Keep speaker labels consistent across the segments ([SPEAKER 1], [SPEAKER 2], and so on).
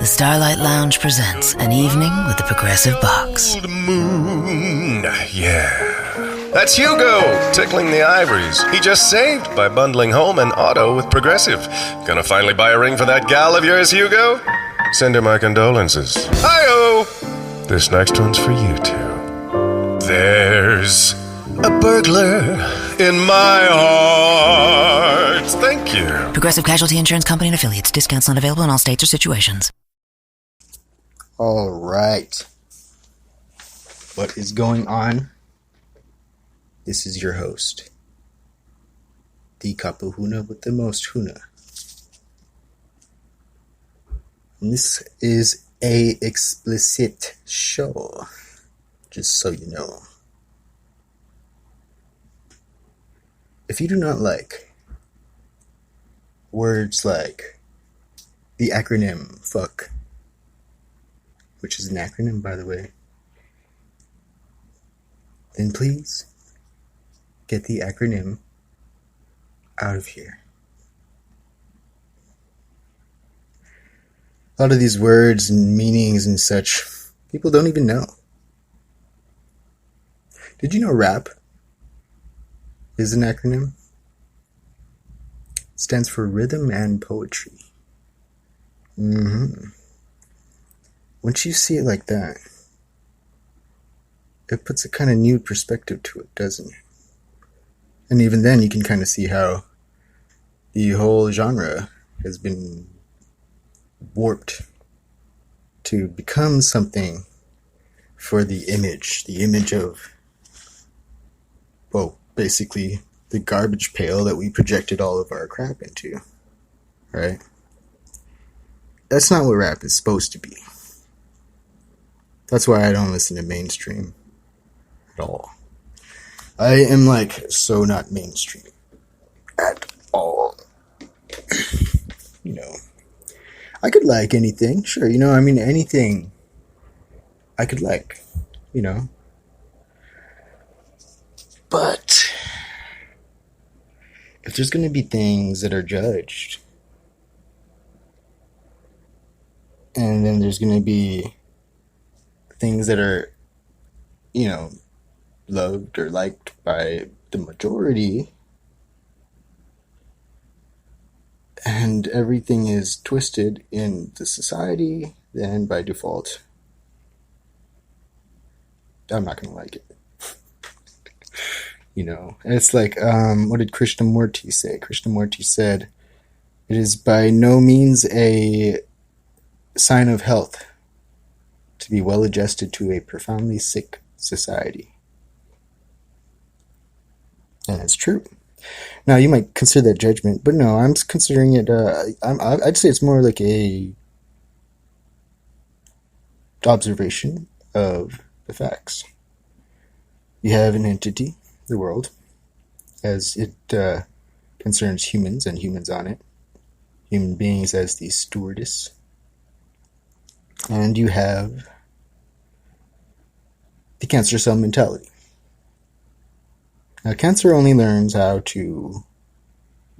[SPEAKER 1] The Starlight Lounge presents An Evening with the Progressive Box.
[SPEAKER 2] Old moon, yeah. That's Hugo, tickling the ivories. He just saved by bundling home and auto with Progressive. Gonna finally buy a ring for that gal of yours, Hugo? Send her my condolences. Hi-oh! This next one's for you two. There's a burglar in my heart. Thank you.
[SPEAKER 1] Progressive Casualty Insurance Company and Affiliates. Discounts not available in all states or situations.
[SPEAKER 3] All right. What is going on? This is your host, the Kapu Huna with the most Huna. And this is a explicit show, just so you know. If you do not like words like the acronym FUCK, which is an acronym, by the way, then please get the acronym out of here. A lot of these words and meanings and such, people don't even know. Did you know RAP is an acronym? It stands for Rhythm and Poetry. Once you see it like that, it puts a kind of new perspective to it, doesn't it? And even then, you can kind of see how the whole genre has been warped to become something for the image of, well, basically the garbage pail that we projected all of our crap into, right? That's not what rap is supposed to be. That's why I don't listen to mainstream at all. I am so not mainstream at all. I could like anything, sure, anything I could like, But if there's going to be things that are judged, and then there's going to be things that are, loved or liked by the majority, and everything is twisted in the society, then by default, I'm not going to like it. It's like, what did Krishnamurti say? Krishnamurti said, "It is by no means a sign of health to be well adjusted to a profoundly sick society." And it's true. Now, you might consider that judgment, but no, I'm considering it, I'd say it's more like a observation of the facts. You have an entity, the world, as it concerns humans and humans on it, human beings as the stewardess, and you have the cancer cell mentality. Now, cancer only learns how to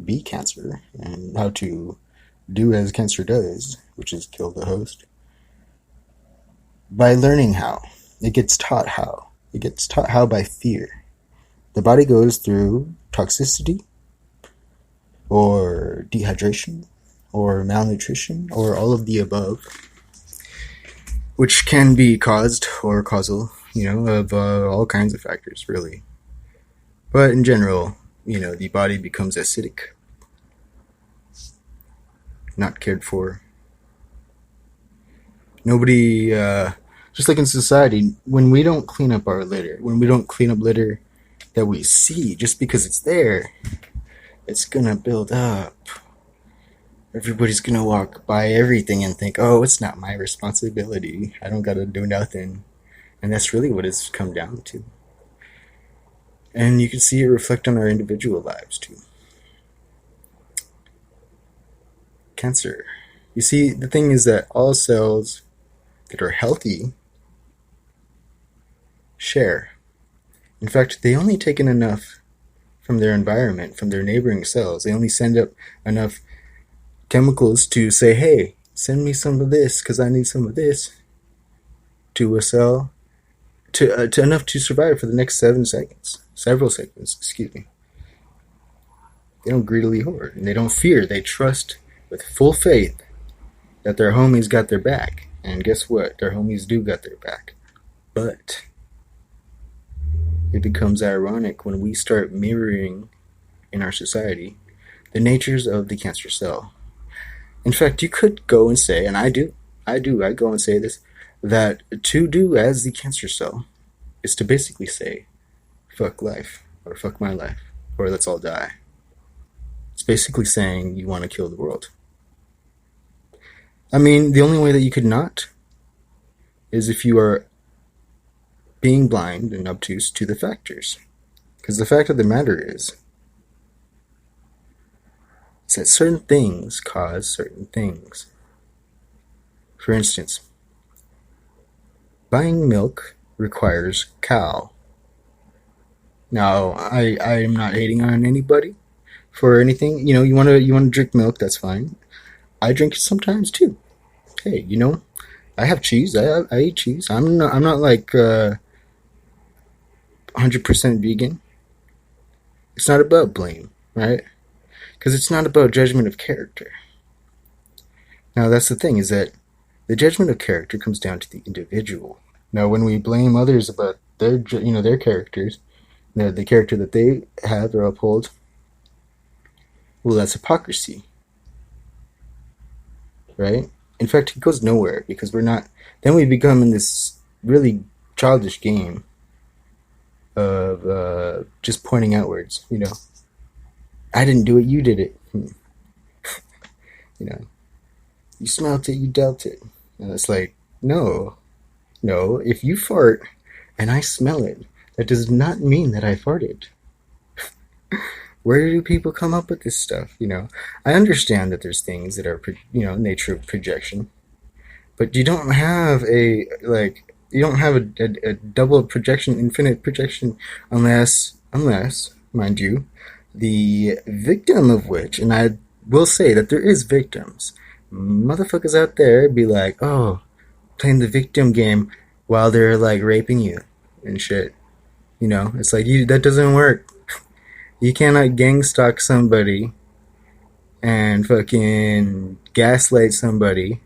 [SPEAKER 3] be cancer and how to do as cancer does, which is kill the host, by learning how. It gets taught how. It gets taught how by fear. The body goes through toxicity, or dehydration, or malnutrition, or all of the above, which can be caused or causal, of all kinds of factors, really. But in general, the body becomes acidic, not cared for. Nobody, just like in society, when we don't clean up our litter, when we don't clean up litter that we see, just because it's there, it's gonna build up. Everybody's gonna walk by everything and think, oh, it's not my responsibility. I don't gotta do nothing. And that's really what it's come down to. And you can see it reflect on our individual lives, too. Cancer. You see, the thing is that all cells that are healthy share. In fact, they only take in enough from their environment, from their neighboring cells. They only send up enough chemicals to say, hey, send me some of this because I need some of this to a cell to enough to survive for the next several seconds, excuse me. They don't greedily hoard, and they don't fear. They trust with full faith that their homies got their back. And guess what? Their homies do got their back. But it becomes ironic when we start mirroring in our society the natures of the cancer cell. In fact, you could go and say, and I go and say this, that to do as the cancer cell is to basically say, fuck life, or fuck my life, or let's all die. It's basically saying you want to kill the world. I mean, the only way that you could not is if you are being blind and obtuse to the factors. Because the fact of the matter is that certain things cause certain things. For instance, buying milk requires cow. Now, I am not hating on anybody for anything. You know, you want to drink milk, that's fine. I drink it sometimes too. Hey, you know, I have cheese. I eat cheese. I'm not like 100% vegan. It's not about blame, right? Because it's not about judgment of character. Now, that's the thing, is that the judgment of character comes down to the individual. Now, when we blame others about their characters, the character that they have or uphold, well, that's hypocrisy, right? In fact, it goes nowhere, because then we become in this really childish game of just pointing outwards, you know. I didn't do it, you did it. You know, you smelt it, you dealt it. And it's like, no, if you fart and I smell it, that does not mean that I farted. Where do people come up with this stuff? You know, I understand that there's things that are, nature of projection, but you don't have a double projection, infinite projection, unless, mind you, the victim of which, and I will say that there is victims, motherfuckers out there be like, oh, playing the victim game while they're like raping you and shit. You know, it's like, that doesn't work. You cannot gang stalk somebody and fucking gaslight somebody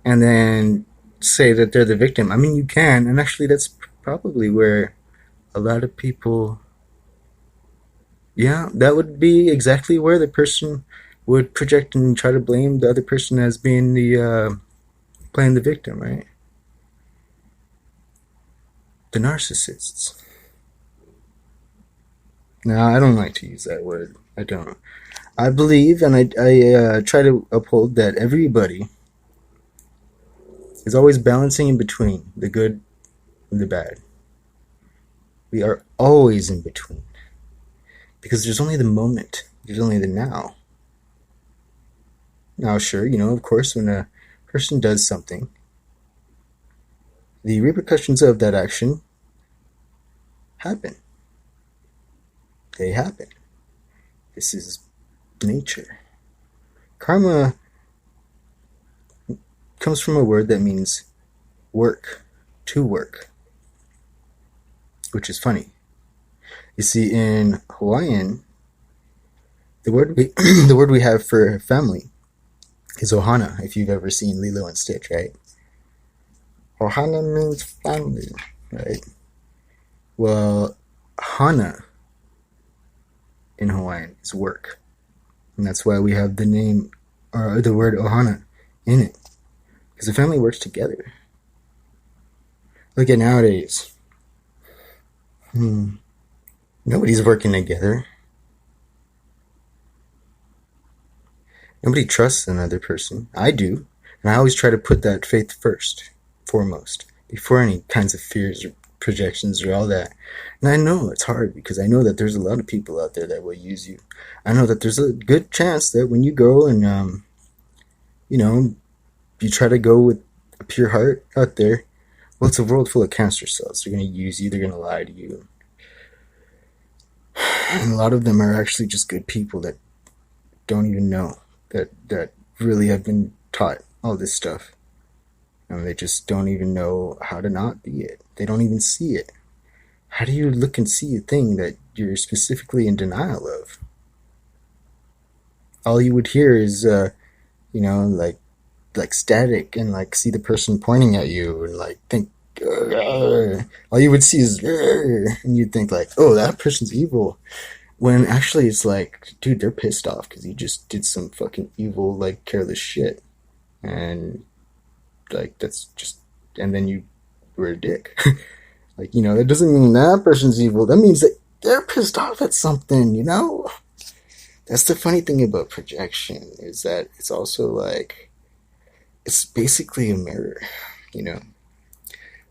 [SPEAKER 3] and then say that they're the victim. I mean, you can, and actually that's probably where a lot of people, yeah, that would be exactly where the person would project and try to blame the other person as being the playing the victim, right? The narcissists. Now, I don't like to use that word. I don't. I believe, and I try to uphold, that everybody is always balancing in between the good and the bad. We are always in between. Because there's only the moment. There's only the now. Now, sure, of course, when a person does something, the repercussions of that action happen. They happen. This is nature. Karma comes from a word that means work, to work, which is funny. You see, in Hawaiian, the word we have for family is ohana, if you've ever seen Lilo and Stitch, right? Ohana means family, right? Well, hana in Hawaiian is work. And that's why we have the name, or the word ohana in it. Because the family works together. Look at nowadays. Nobody's working together. Nobody trusts another person. I do. And I always try to put that faith foremost, before any kinds of fears or projections or all that. And I know it's hard, because I know that there's a lot of people out there that will use you. I know that there's a good chance that when you go and, you try to go with a pure heart out there, well, it's a world full of cancer cells. They're going to use you. They're going to lie to you. And a lot of them are actually just good people that don't even know, that really have been taught all this stuff. And they just don't even know how to not be it. They don't even see it. How do you look and see a thing that you're specifically in denial of? All you would hear is, like static, and like see the person pointing at you, and like think, all you would see is, and you'd think like, oh, that person's evil. When actually it's like, dude, they're pissed off because you just did some fucking evil, like, careless shit. And, like, that's just, and then you were a dick. Like, that doesn't mean that person's evil. That means that they're pissed off at something, That's the funny thing about projection, is that it's also like, it's basically a mirror,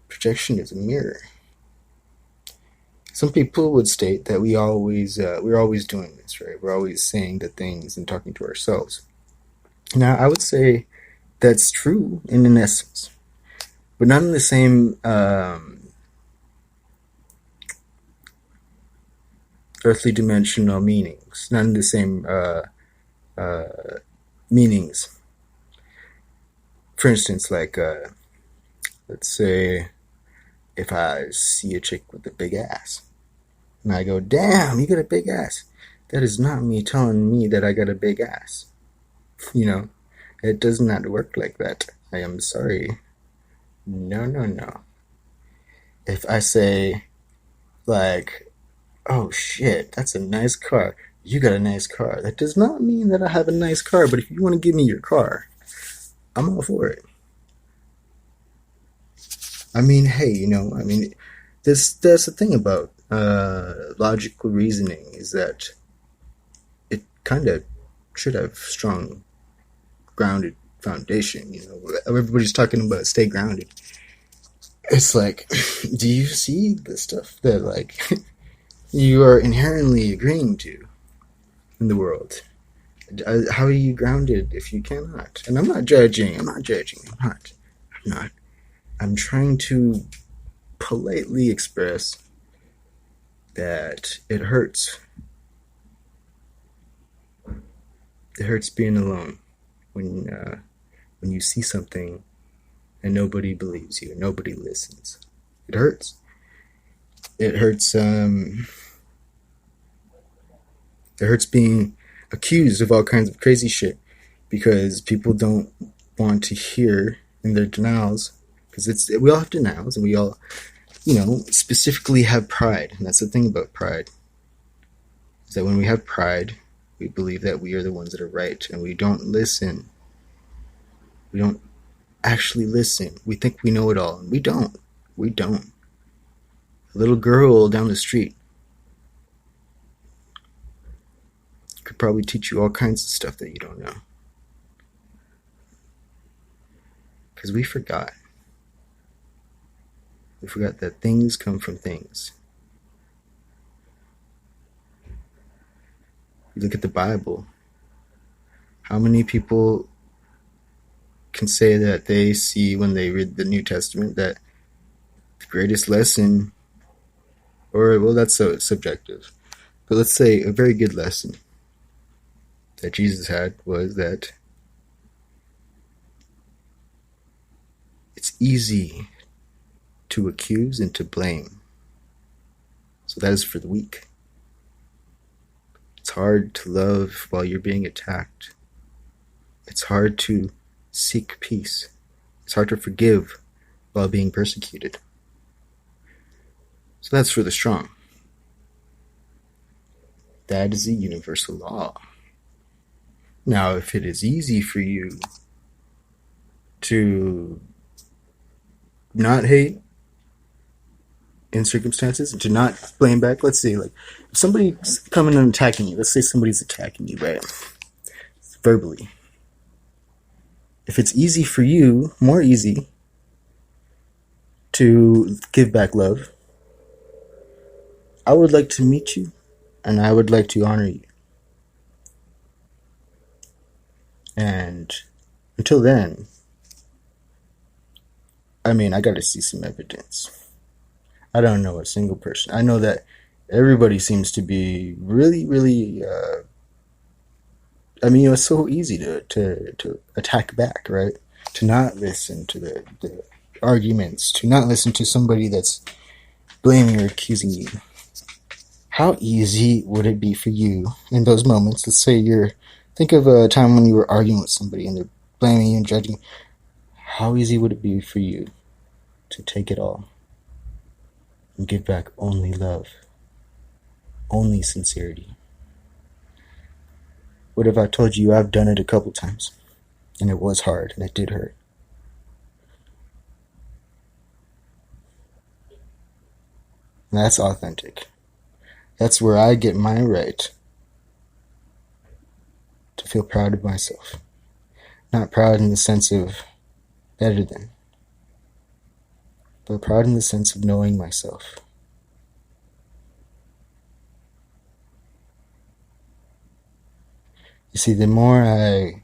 [SPEAKER 3] Projection is a mirror. Some people would state that we're always doing this, right? We're always saying the things and talking to ourselves. Now, I would say that's true in an essence, but not in the same earthly dimensional meanings, not in the same meanings. For instance, like, let's say if I see a chick with a big ass, and I go, damn, you got a big ass. That is not me telling me that I got a big ass. It does not work like that. I am sorry. No. If I say, like, oh shit, that's a nice car. You got a nice car. That does not mean that I have a nice car, but if you want to give me your car, I'm all for it. I mean, hey, that's the thing about logical reasoning, is that it kind of should have strong, grounded foundation. Everybody's talking about stay grounded. It's like, do you see the stuff that, like, you are inherently agreeing to in the world? How are you grounded if you cannot? And I'm not judging. I'm trying to politely express that it hurts. It hurts being alone when you see something and nobody believes you, nobody listens. It hurts. It hurts. It hurts being accused of all kinds of crazy shit because people don't want to hear in their denials. Because we all have denials, and we all, specifically have pride. And that's the thing about pride, is that when we have pride, we believe that we are the ones that are right, and we don't listen. We don't actually listen. We think we know it all, and we don't. A little girl down the street could probably teach you all kinds of stuff that you don't know. Because we forgot. We forgot that things come from things. You look at the Bible. How many people can say that they see, when they read the New Testament, that the greatest lesson, or, well, that's so subjective, but let's say a very good lesson that Jesus had was that it's easy to accuse and to blame. So that is for the weak. It's hard to love while you're being attacked. It's hard to seek peace. It's hard to forgive while being persecuted. So that's for the strong. That is a universal law. Now, if it is easy for you to not hate in circumstances, and to not blame back, let's say, like, if somebody's coming and attacking you, let's say somebody's attacking you, right, verbally. If it's easy for you, more easy, to give back love, I would like to meet you, and I would like to honor you. And until then, I gotta see some evidence. I don't know a single person. I know that everybody seems to be really, really I mean, it was so easy to attack back, right? To not listen to the arguments, to not listen to somebody that's blaming or accusing you. How easy would it be for you in those moments? Let's say think of a time when you were arguing with somebody and they're blaming you and judging you. How easy would it be for you to take it all and give back only love, only sincerity? What if I told you I've done it a couple times and it was hard and it did hurt? And that's authentic. That's where I get my right to feel proud of myself. Not proud in the sense of better than, but proud in the sense of knowing myself. You see, the more I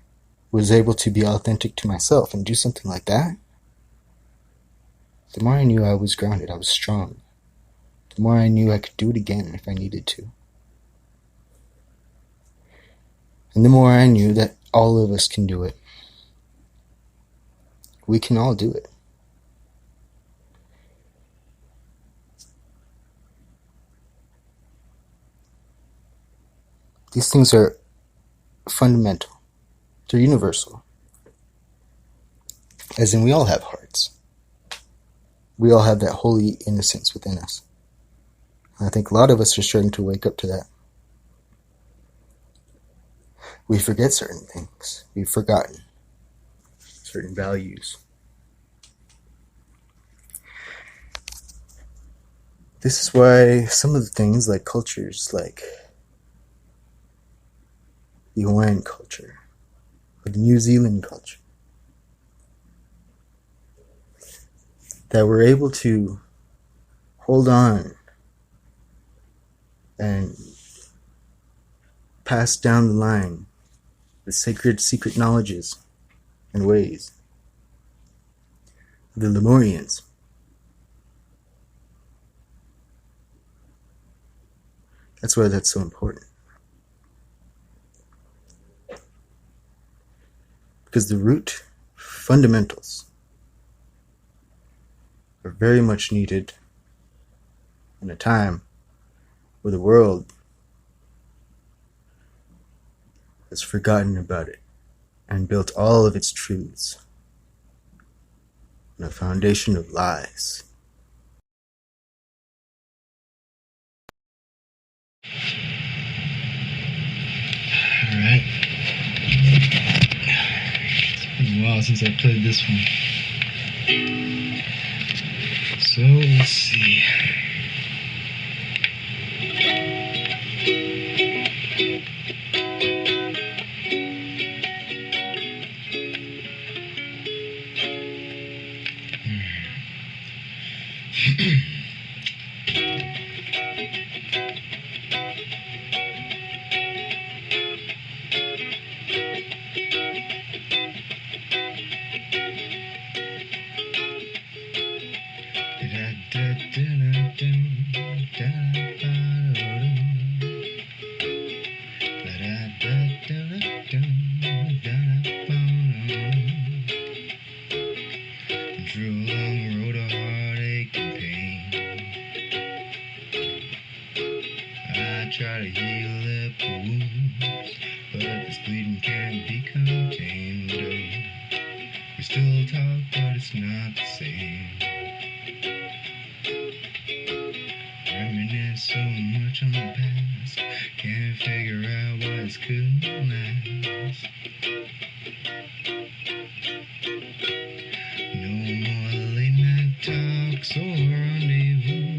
[SPEAKER 3] was able to be authentic to myself and do something like that, the more I knew I was grounded, I was strong. The more I knew I could do it again if I needed to. And the more I knew that all of us can do it. We can all do it. These things are fundamental. They're universal. As in, we all have hearts. We all have that holy innocence within us. I think a lot of us are starting to wake up to that. We forget certain things. We've forgotten certain values. This is why some of the things like cultures like the Hawaiian culture or the New Zealand culture that we're able to hold on and pass down the line the sacred secret knowledges and ways of the Lemurians. That's why that's so important. Because the root fundamentals are very much needed in a time where the world has forgotten about it and built all of its truths on a foundation of lies. Alright. It's been a while since I played this one. So let's see. Drew a long road of heartache and pain. I try to heal up wounds, but this bleeding can't be contained. Oh, we still talk, but it's not the same. Reminisce so much on the past, can't figure out why this couldn't last. No more late night talks or rendezvous.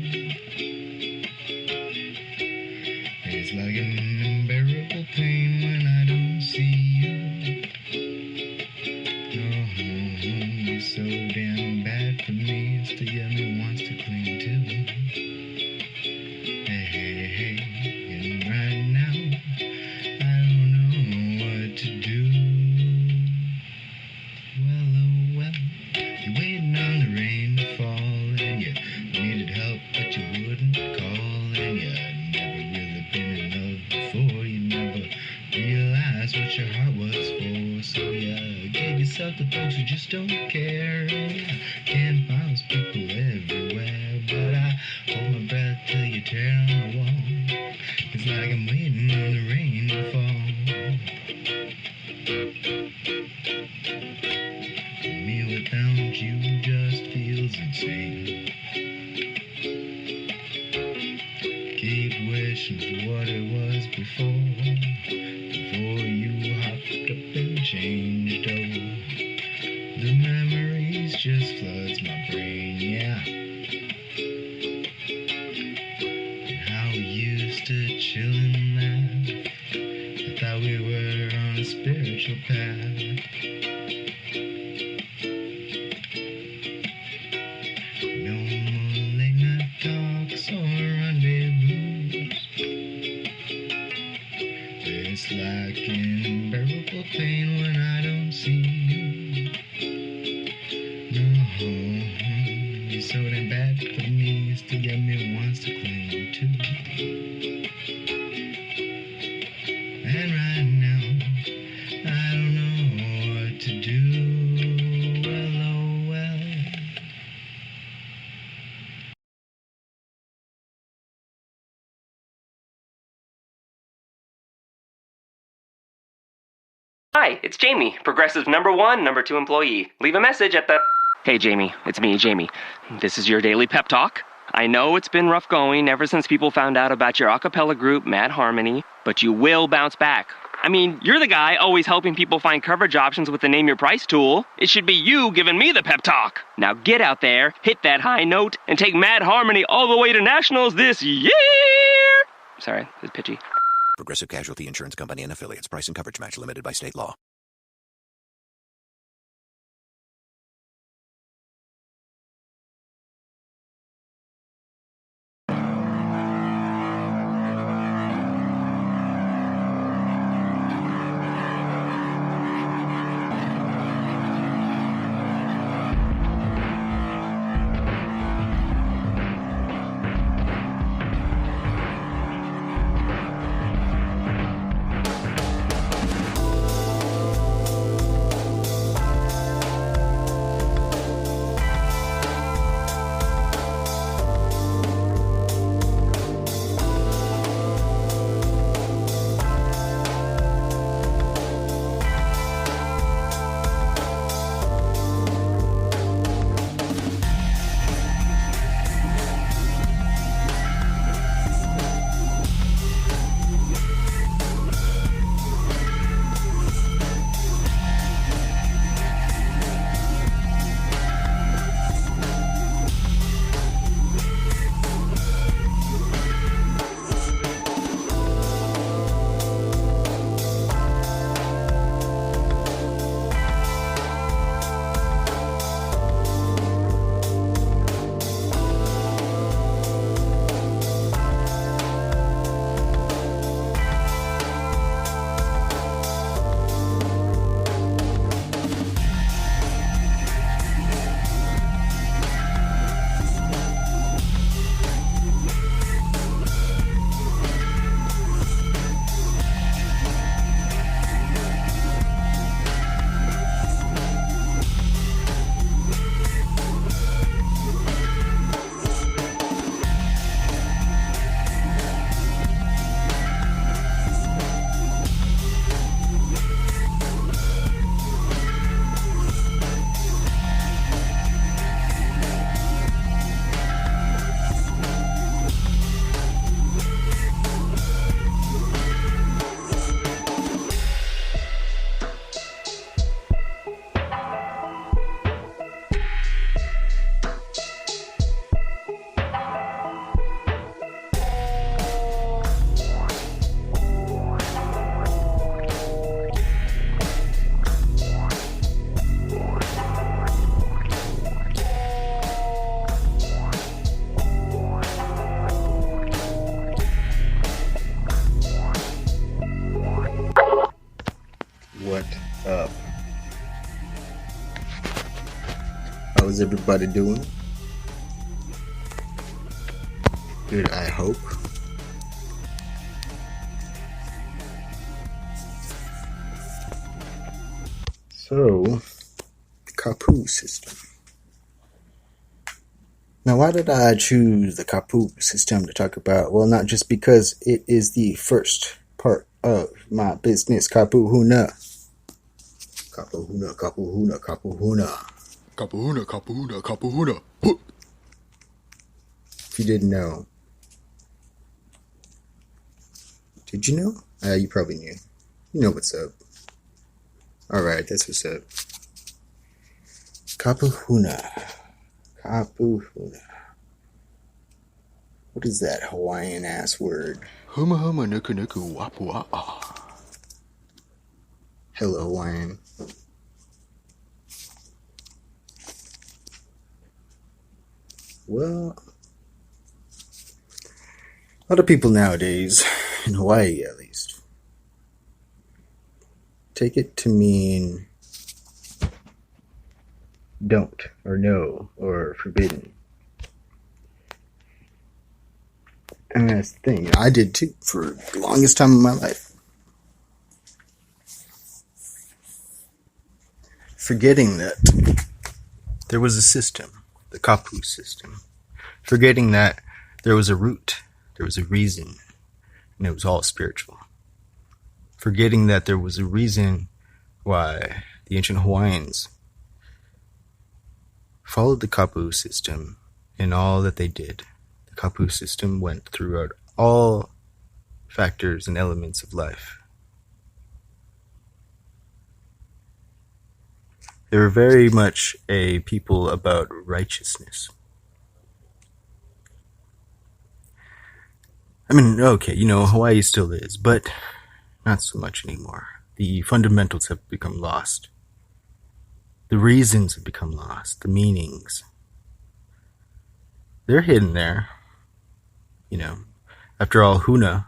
[SPEAKER 3] It's like an unbearable pain when I don't see you. Oh, you're so damn bad for me, it's the yummy wants to cling to. Hey, and right now, I don't know what to do. Well, oh well, you're waiting on the rain to fall, and you needed help, but you wouldn't call, and you never really been in love before. You never realized what your who just don't care. Can't find those people everywhere, but I hold my breath till you tear on the wall. It's like I'm waiting on the rain to fall. Me without you just feels insane. Keep wishing for what it was before you hopped up and changed. Oh, the memories just floods my brain, yeah. And how we used to chill and laugh. I thought we were on a spiritual path. No more late night talks or rendezvous. It's like unbearable pain when I don't see you. No, you're so damn bad for me. Still got me wants to cling to. And right now, I don't know what to do. Well, oh well.
[SPEAKER 4] Hi, it's Jamie, Progressive's #1, #2 employee. Leave a message at the... Hey, Jamie, it's me, Jamie. This is your daily pep talk. I know it's been rough going ever since people found out about your a cappella group, Mad Harmony, but you will bounce back. I mean, you're the guy always helping people find coverage options with the Name Your Price tool. It should be you giving me the pep talk. Now get out there, hit that high note, and take Mad Harmony all the way to nationals this year! Sorry, it's pitchy.
[SPEAKER 5] Progressive Casualty Insurance Company and Affiliates. Price and coverage match limited by state law.
[SPEAKER 3] What up? How's everybody doing? Good, I hope. So, Kapu system. Now, why did I choose the Kapu system to talk about? Well, not just because it is the first part of my business, Kapu Huna. Kapu Huna, Kapu Huna, Kapu Huna.
[SPEAKER 6] Kapu Huna, Kapu Huna, Kapu Huna.
[SPEAKER 3] If you didn't know. Did you know? You probably knew. You know what's up. Alright, that's what's up. Kapu Huna. Kapu Huna. What is that Hawaiian ass word?
[SPEAKER 6] Huma huma nuku nuku wapu ah.
[SPEAKER 3] Hello, Hawaiian. Well, a lot of people nowadays, in Hawaii at least, take it to mean don't, or no, or forbidden. And that's the thing. I did too, for the longest time of my life. Forgetting that there was a system, the Kapu system. Forgetting that there was a root, there was a reason, and it was all spiritual. Forgetting that there was a reason why the ancient Hawaiians followed the Kapu system in all that they did. The Kapu system went throughout all factors and elements of life. They were very much a people about righteousness. I mean, okay, Hawaii still is, but not so much anymore. The fundamentals have become lost. The reasons have become lost. The meanings. They're hidden there. After all, Huna,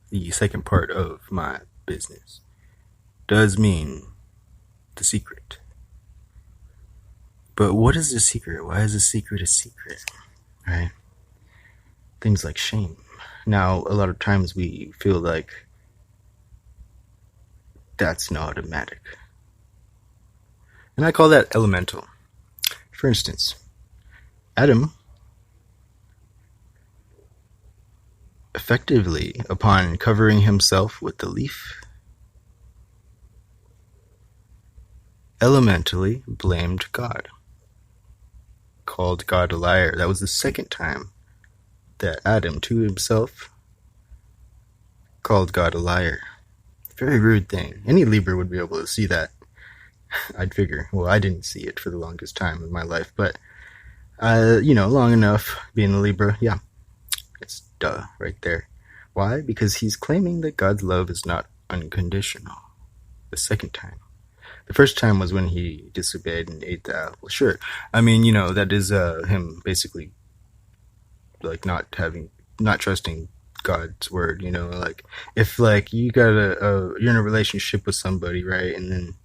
[SPEAKER 3] the second part of my business, does mean the secret. But what is the secret? Why is a secret a secret? Right? Things like shame. Now, a lot of times we feel like that's not automatic. And I call that elemental. For instance, Adam, effectively, upon covering himself with the leaf, elementally blamed God. Called God a liar. That was the second time that Adam, to himself, called God a liar. Very rude thing. Any Libra would be able to see that. I'd figure. Well, I didn't see it for the longest time in my life, but, long enough being a Libra, yeah. It's duh, right there. Why? Because he's claiming that God's love is not unconditional. The second time. The first time was when he disobeyed and ate the apple. Sure. I mean, that is him basically like not trusting God's word, if you got you're in a relationship with somebody, right? And then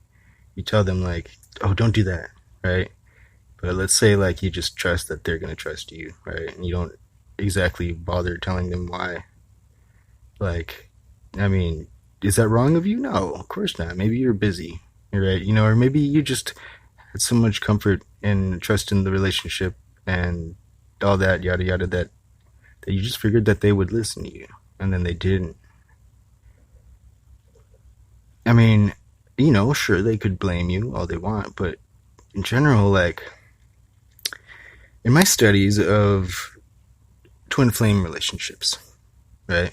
[SPEAKER 3] you tell them oh, don't do that, right? But let's say you just trust that they're going to trust you, right? And you don't exactly bother telling them why. Is that wrong of you? No, of course not. Maybe you're busy, right? Or maybe you just had so much comfort and trust in the relationship and all that, yada yada, that you just figured that they would listen to you, and then they didn't. I mean, sure, they could blame you all they want, but in general, in my studies of twin flame relationships, right?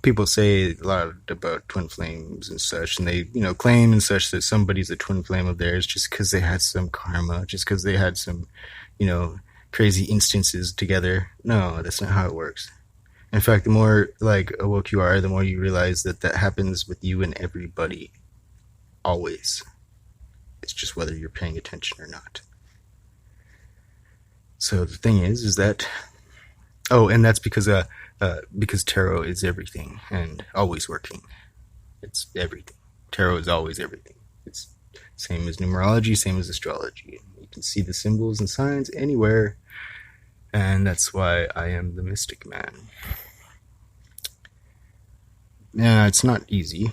[SPEAKER 3] People say a lot about twin flames and such, and they, claim and such that somebody's a twin flame of theirs just because they had some karma, just because they had some, crazy instances together. No, that's not how it works. In fact, the more awoke you are, the more you realize that happens with you and everybody. Always. It's just whether you're paying attention or not. So the thing is that, and that's because tarot is everything and always working. It's everything. Tarot is always everything. It's same as numerology, same as astrology. You can see the symbols and signs anywhere, and that's why I am the mystic man. Yeah, it's not easy.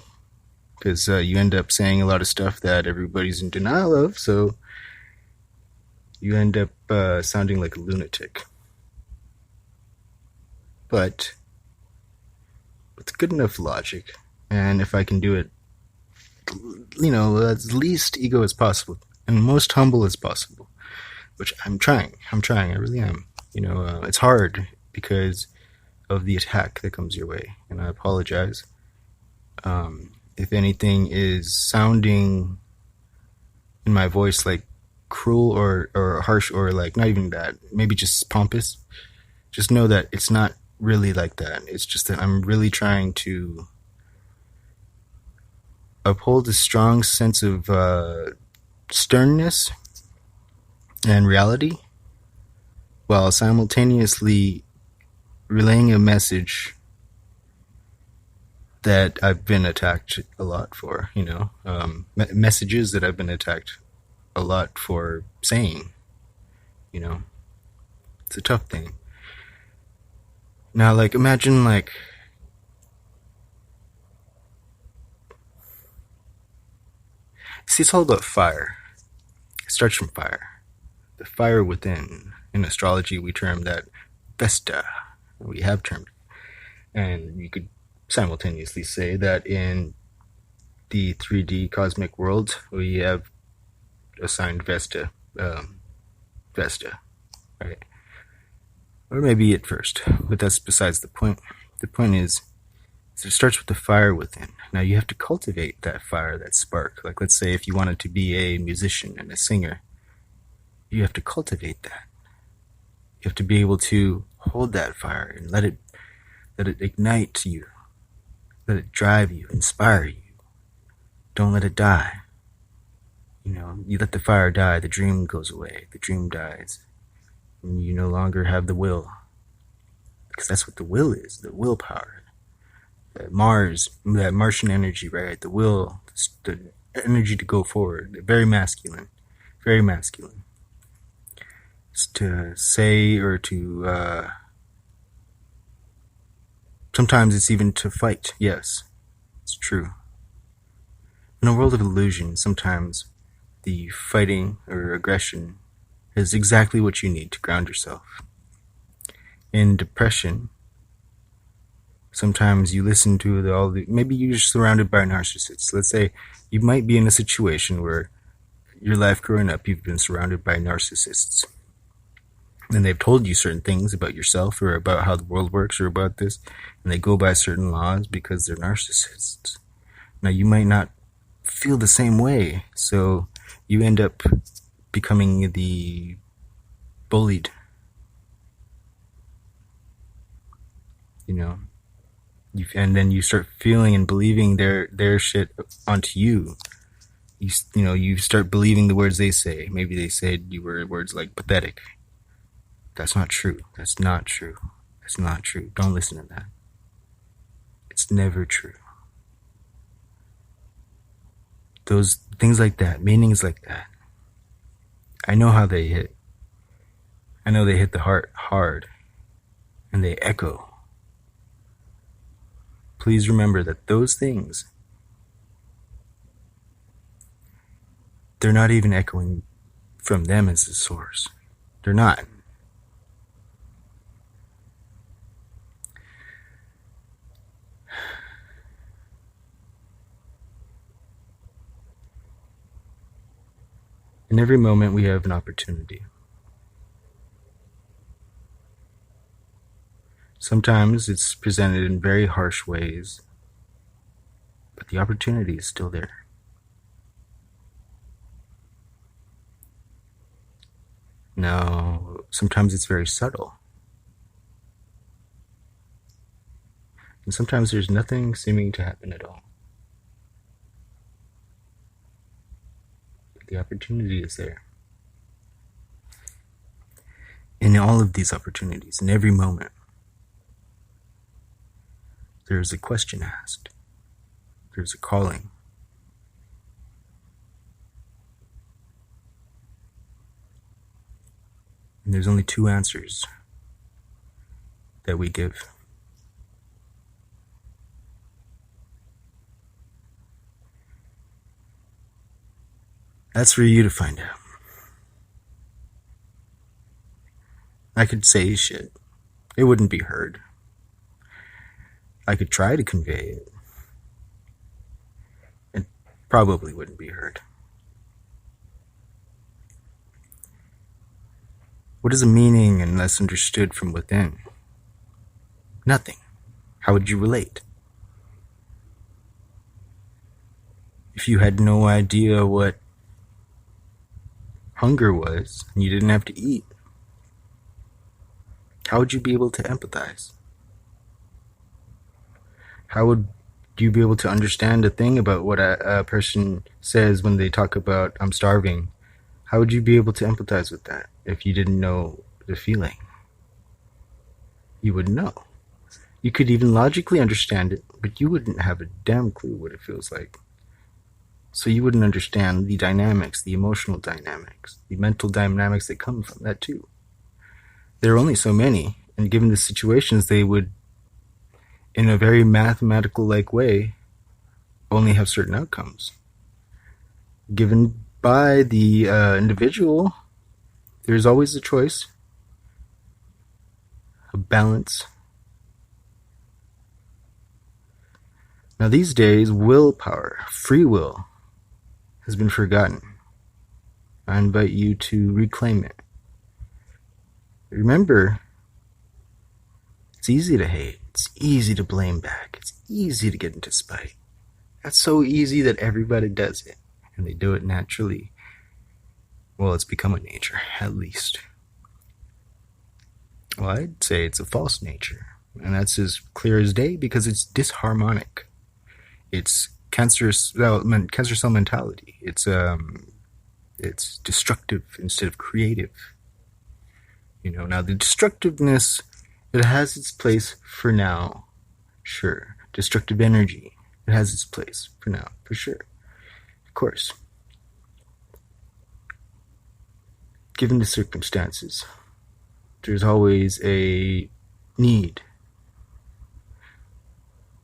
[SPEAKER 3] because you end up saying a lot of stuff that everybody's in denial of, so you end up sounding like a lunatic. But with good enough logic, and if I can do it, as least ego as possible and most humble as possible, which I'm trying, I really am. It's hard because of the attack that comes your way, and I apologize. If anything is sounding in my voice like cruel or harsh, or like not even that, maybe just pompous, just know that it's not really like that. It's just that I'm really trying to uphold a strong sense of sternness and reality, while simultaneously relaying a message that I've been attacked a lot for, messages that I've been attacked a lot for saying, it's a tough thing. Now, imagine, see, it's all about fire. It starts from fire. The fire within. In astrology, we term that Vesta. We have termed it. And you could simultaneously say that in the 3D cosmic world, we have assigned Vesta, right? Or maybe at first, but that's besides the point. The point is it starts with the fire within. Now you have to cultivate that fire, that spark. Let's say if you wanted to be a musician and a singer, you have to cultivate that. You have to be able to hold that fire and let it ignite you. Let it drive you, inspire you. Don't let it die. You let the fire die, the dream goes away, the dream dies. And you no longer have the will. Because that's what the will is, the willpower. That Martian energy, right? The will, the energy to go forward. Very masculine. Very masculine. It's to say or to... sometimes it's even to fight. Yes, it's true. In a world of illusion, sometimes the fighting or aggression is exactly what you need to ground yourself. In depression, sometimes you listen to maybe you're surrounded by narcissists. Let's say you might be in a situation where your life growing up, you've been surrounded by narcissists. And they've told you certain things about yourself or about how the world works or about this. And they go by certain laws because they're narcissists. Now, you might not feel the same way. So you end up becoming the bullied. And then you start feeling and believing their shit onto you. You start believing the words they say. Maybe they said you were words like pathetic. That's not true. That's not true. That's not true. Don't listen to that. It's never true. Those things like that, meanings like that, I know how they hit. I know they hit the heart hard, and they echo. Please remember that those things, they're not even echoing from them as the source. They're not. In every moment, we have an opportunity. Sometimes it's presented in very harsh ways, but the opportunity is still there. Now, sometimes it's very subtle. And sometimes there's nothing seeming to happen at all. The opportunity is there. In all of these opportunities, in every moment, there's a question asked. There's a calling. And there's only two answers that we give. That's for you to find out. I could say shit. It wouldn't be heard. I could try to convey it. It probably wouldn't be heard. What is a meaning unless understood from within? Nothing. How would you relate? If you had no idea what hunger was, and you didn't have to eat, how would you be able to empathize? How would you be able to understand a thing about what a person says when they talk about, I'm starving? How would you be able to empathize with that if you didn't know the feeling? You wouldn't know. You could even logically understand it, but you wouldn't have a damn clue what it feels like. So you wouldn't understand the dynamics, the emotional dynamics, the mental dynamics that come from that too. There are only so many, and given the situations, they would, in a very mathematical-like way, only have certain outcomes. Given by the individual, there's always a choice, a balance. Now these days, willpower, free will, has been forgotten. I invite you to reclaim it. Remember, it's easy to hate, it's easy to blame back, it's easy to get into spite. That's so easy that everybody does it, and they do it naturally. Well, it's become a nature, at least. Well, I'd say it's a false nature, and that's as clear as day because it's disharmonic. It's cancer cell mentality. It's destructive instead of creative. Now the destructiveness, it has its place for now. Sure. Destructive energy, it has its place for now, for sure. Of course. Given the circumstances, there's always a need.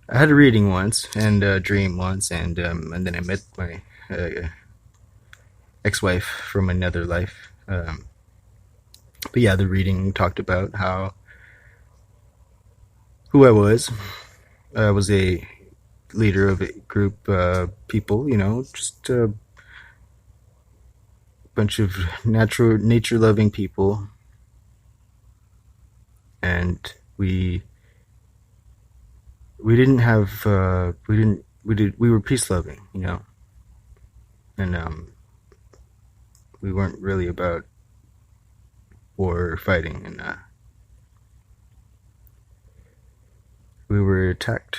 [SPEAKER 3] I had a reading once and a dream once, and then I met my ex-wife from another life. But yeah, the reading talked about who I was. I was a leader of a group of people, just a bunch of nature-loving people, and we didn't have we were peace loving, and we weren't really about war or fighting, and we were attacked.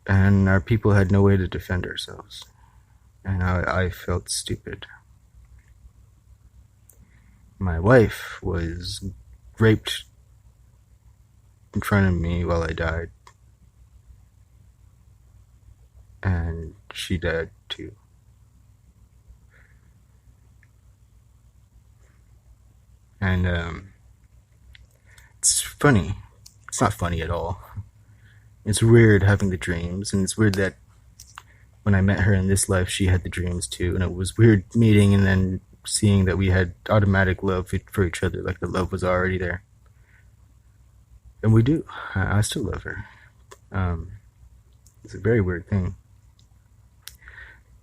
[SPEAKER 3] And our people had no way to defend ourselves, and I felt stupid. My wife was raped in front of me while I died. And she died too. And it's funny. It's not funny at all. It's weird having the dreams, and it's weird that when I met her in this life, she had the dreams too. And it was weird meeting and then seeing that we had automatic love for each other, like the love was already there. And we do. I still love her. It's a very weird thing.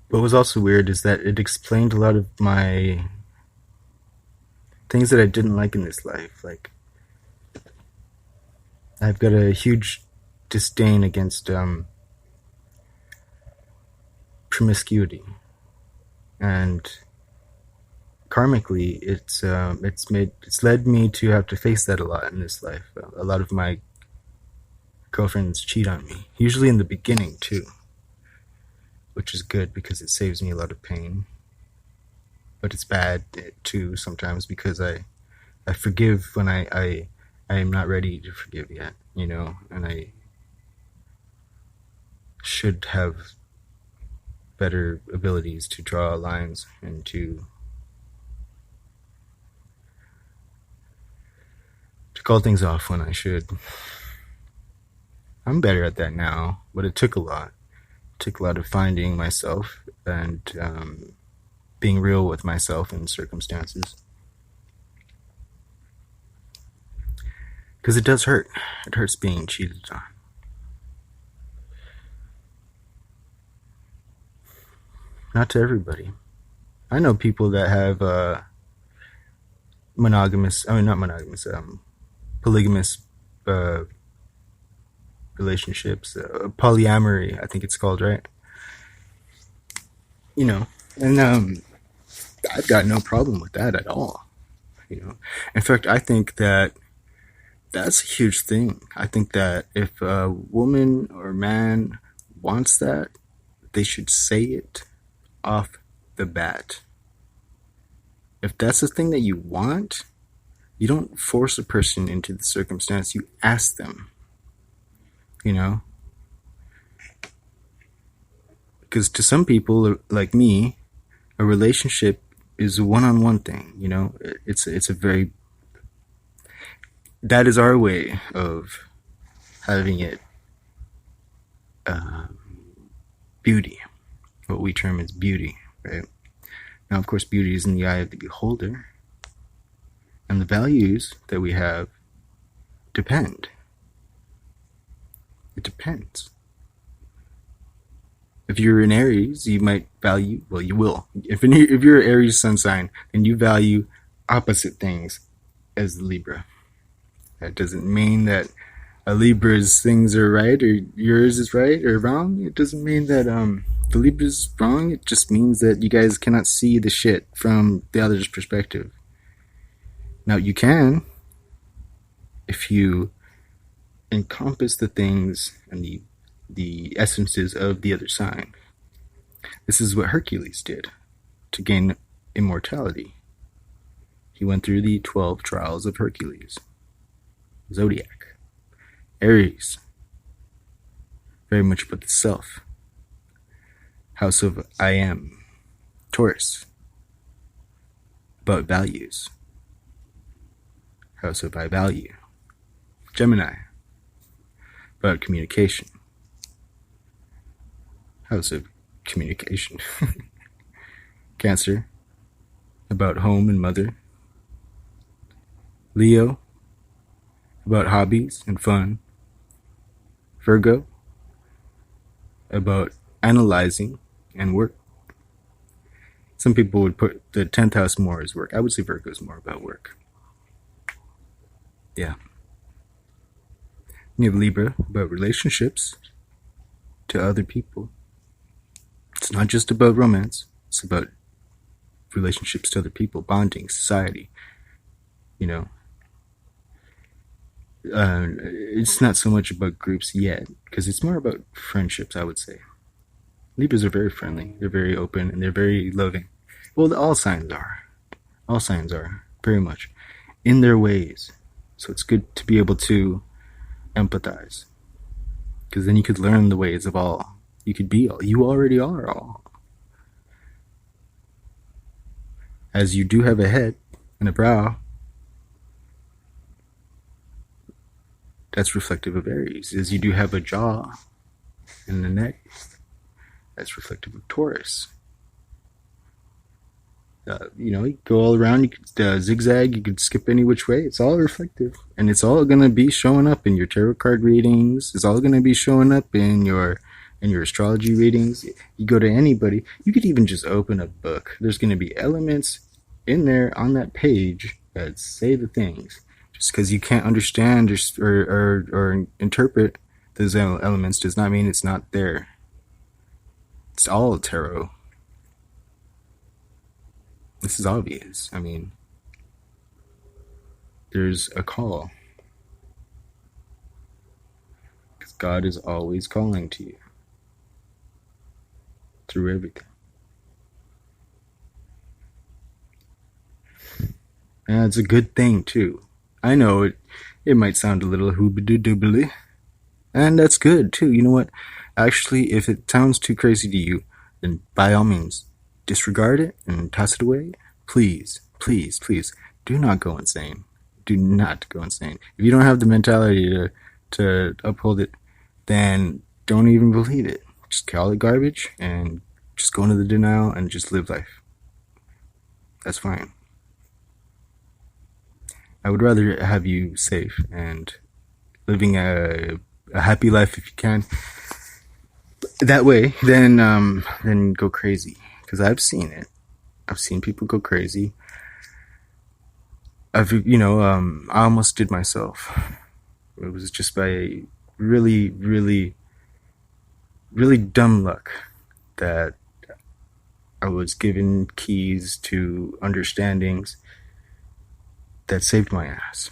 [SPEAKER 3] What was also weird is that it explained a lot of my things that I didn't like in this life. Like, I've got a huge disdain against promiscuity, and karmically, it's led me to have to face that a lot in this life. A lot of my girlfriends cheat on me, usually in the beginning too, which is good because it saves me a lot of pain. But it's bad too sometimes because I forgive when I am not ready to forgive yet, and I should have better abilities to draw lines and to call things off when I should. I'm better at that now, but it took a lot. It took a lot of finding myself and being real with myself in circumstances. Because it does hurt. It hurts being cheated on. Not to everybody. I know people that have polygamous relationships, polyamory, I think it's called, right? You know, and I've got no problem with that at all. You know, in fact, I think that that's a huge thing. I think that if a woman or man wants that, they should say it off the bat. If that's the thing that you want, you don't force a person into the circumstance, you ask them. You know? Because to some people, like me, a relationship is a one-on-one thing, you know? It's a very... That is our way of having it beauty. What we term as beauty, right? Now, of course, beauty is in the eye of the beholder. And the values that we have depend. It depends. If you're an Aries, you might value, well, you will. If you're an Aries sun sign, then you value opposite things as the Libra. That doesn't mean that a Libra's things are right or yours is right or wrong. It doesn't mean that the Libra's wrong. It just means that you guys cannot see the shit from the other's perspective. Now, you can if you encompass the things and the essences of the other sign. This is what Hercules did to gain immortality. He went through the 12 trials of Hercules. Zodiac. Aries. Very much about the self. House of I am. Taurus. About values. House of I value. Gemini. About communication. House of communication. Cancer. About home and mother. Leo. About hobbies and fun. Virgo. About analyzing and work. Some people would put the 10th house more as work. I would say Virgo is more about work. Yeah. You have Libra, about relationships to other people. It's not just about romance. It's about relationships to other people, bonding, society. You know. It's not so much about groups yet, because it's more about friendships, I would say. Libras are very friendly, they're very open, and they're very loving. Well, all signs are. All signs are, very much. In their ways. So it's good to be able to empathize. Because then you could learn the ways of all. You could be all. You already are all. As you do have a head and a brow, that's reflective of Aries. As you do have a jaw and a neck, that's reflective of Taurus. You go all around, you could zigzag, you could skip any which way. It's all reflective. And it's all going to be showing up in your tarot card readings. It's all going to be showing up in your astrology readings. You go to anybody, you could even just open a book. There's going to be elements in there on that page that say the things. Just because you can't understand or interpret those elements does not mean it's not there. It's all tarot. This is obvious. I mean, there's a call. Because God is always calling to you. Through everything. And it's a good thing, too. I know it might sound a little hoobity-doobly. And that's good, too. You know what? Actually, if it sounds too crazy to you, then by all means, disregard it and toss it away. Please, please, please, do not go insane. Do not go insane. If you don't have the mentality to uphold it, then don't even believe it. Just call it garbage and just go into the denial and just live life. That's fine. I would rather have you safe and living a happy life if you can. That way, then go crazy. Because I've seen it. I've seen people go crazy. I almost did myself. It was just by really, really, really dumb luck that I was given keys to understandings that saved my ass.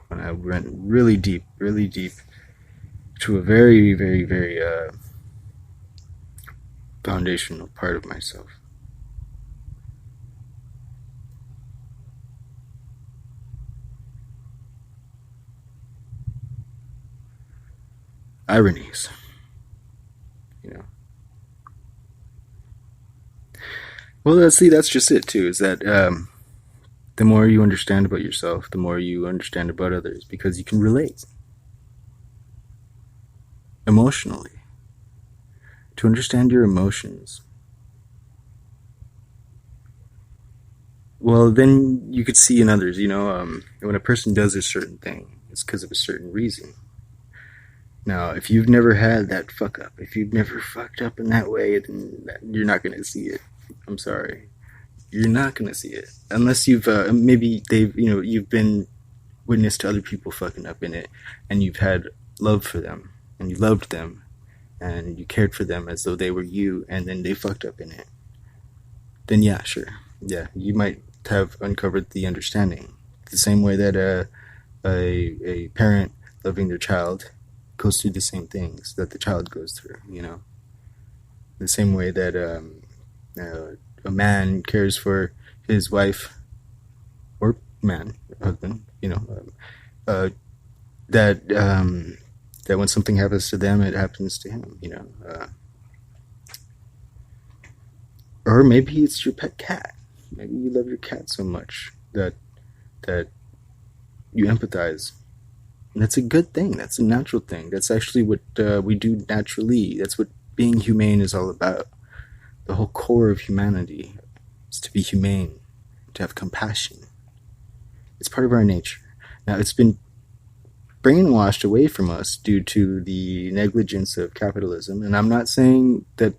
[SPEAKER 3] When I went really deep to a very, very, very foundational part of myself. Ironies, Well, that's just it too. Is that the more you understand about yourself, the more you understand about others, because you can relate emotionally. To understand your emotions, well, then you could see in others. When a person does a certain thing, it's because of a certain reason. Now, if you've never had that fuck up, if you've never fucked up in that way, then you're not going to see it. I'm sorry. You're not going to see it. Unless you've, you've been witness to other people fucking up in it, and you've had love for them, and you loved them, and you cared for them as though they were you, and then they fucked up in it. Then yeah, sure. Yeah, you might have uncovered the understanding. The same way that a parent loving their child goes through the same things that the child goes through, The same way that a man cares for his wife or husband, that when something happens to them, it happens to him, or maybe it's your pet cat. Maybe you love your cat so much that you empathize. And that's a good thing. That's a natural thing. That's actually what we do naturally. That's what being humane is all about. The whole core of humanity is to be humane, to have compassion. It's part of our nature. Now, it's been brainwashed away from us due to the negligence of capitalism. And I'm not saying that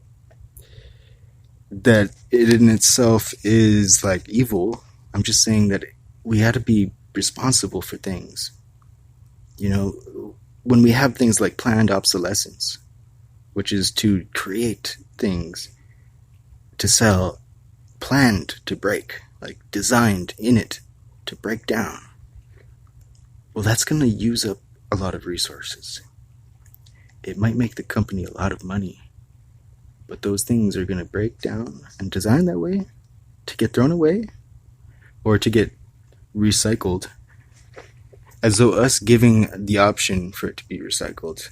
[SPEAKER 3] it in itself is like evil. I'm just saying that we had to be responsible for things. When we have things like planned obsolescence, which is to create things to sell, planned to break, like designed in it to break down, well, that's going to use up a lot of resources. It might make the company a lot of money, but those things are going to break down and designed that way to get thrown away or to get recycled, as though us giving the option for it to be recycled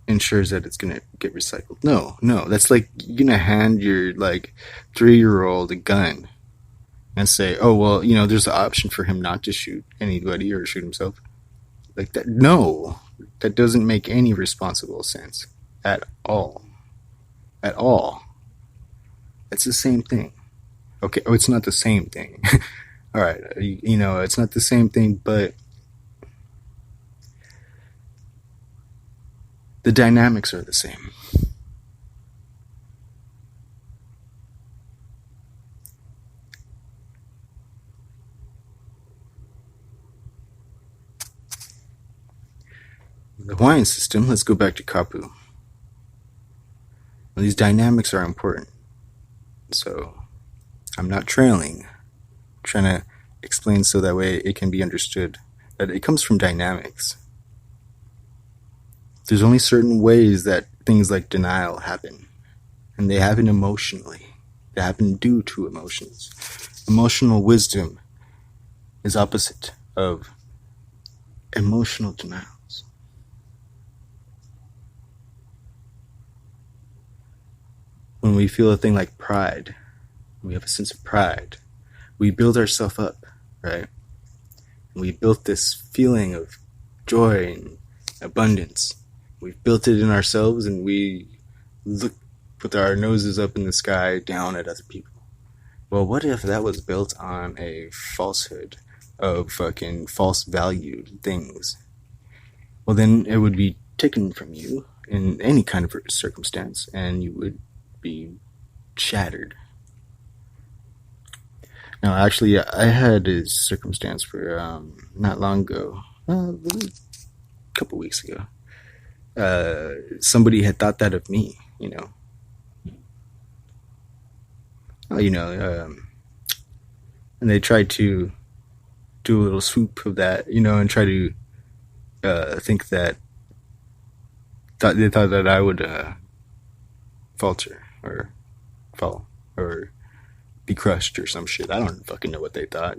[SPEAKER 3] ensures that it's going to get recycled. No, that's like you're going to hand your 3-year-old a gun and say, oh, well, there's the option for him not to shoot anybody or shoot himself. Like that. No, that doesn't make any responsible sense at all. At all. It's the same thing. Okay, it's not the same thing. All right, it's not the same thing, but the dynamics are the same. The Hawaiian system, let's go back to Kapu. Well, these dynamics are important. So, I'm not trailing. I'm trying to explain so that way it can be understood that it comes from dynamics. There's only certain ways that things like denial happen. And they happen emotionally. They happen due to emotions. Emotional wisdom is opposite of emotional denials. When we feel a thing like pride, we have a sense of pride, we build ourselves up, right? And we built this feeling of joy abundance. We've built it in ourselves, and we look with our noses up in the sky down at other people. Well, what if that was built on a falsehood of fucking false valued things? Well, then it would be taken from you in any kind of circumstance, and you would be shattered. Now, actually, I had a circumstance where not long ago, a couple weeks ago, somebody had thought that of me, and they tried to do a little swoop of that, and try to think that they thought that I would falter or fall or be crushed or some shit. I don't fucking know what they thought,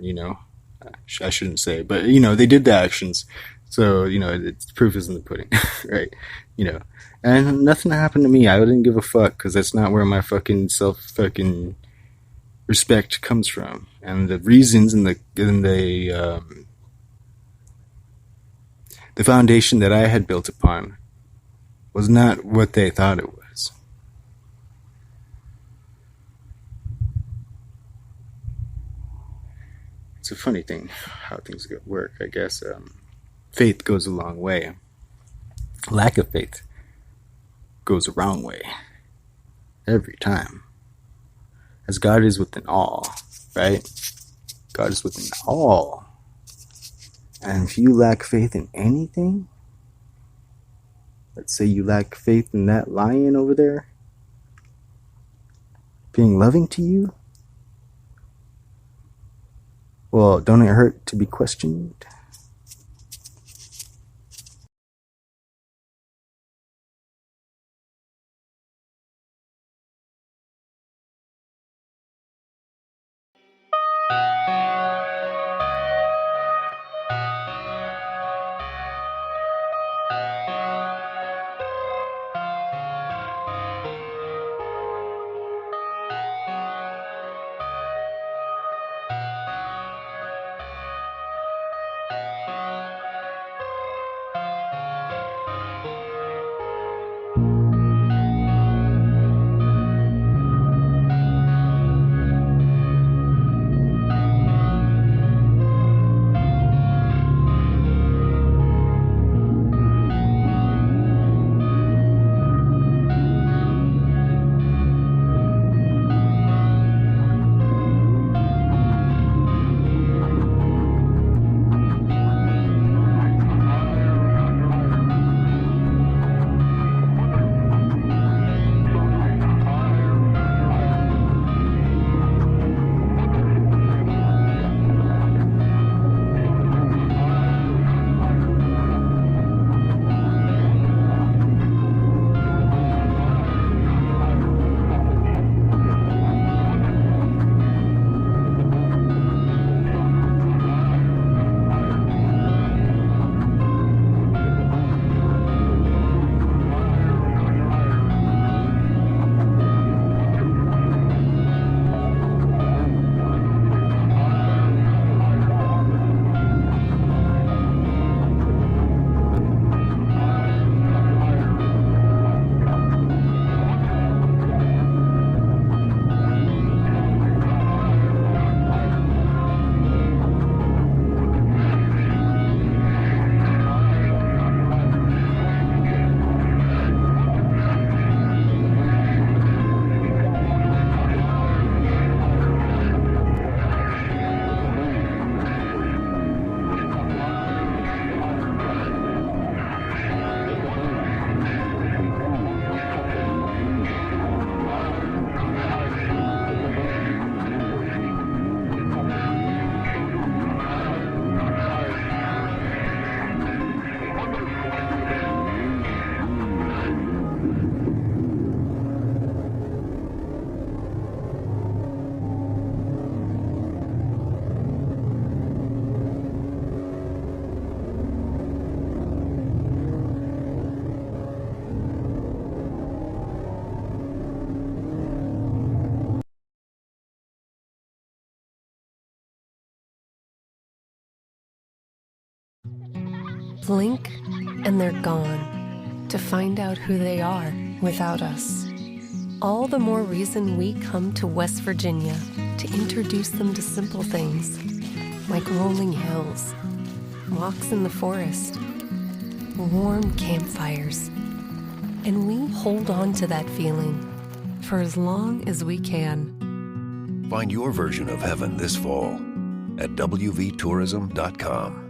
[SPEAKER 3] I shouldn't say, but they did the actions, so it's proof is in the pudding. Right? And nothing happened to me. I didn't give a fuck, because that's not where my fucking self fucking respect comes from, and the reasons and the foundation that I had built upon was not what they thought it was. It's a funny thing how things work, I guess. Faith goes a long way. Lack of faith goes the wrong way every time. As God is within all, right? God is within all. And if you lack faith in anything, let's say you lack faith in that lion over there being loving to you, well, don't it hurt to be questioned?
[SPEAKER 7] Blink and they're gone, to find out who they are without us. All the more reason we come to West Virginia to introduce them to simple things like rolling hills, walks in the forest, warm campfires. And we hold on to that feeling for as long as we can.
[SPEAKER 8] Find your version of heaven this fall at wvtourism.com.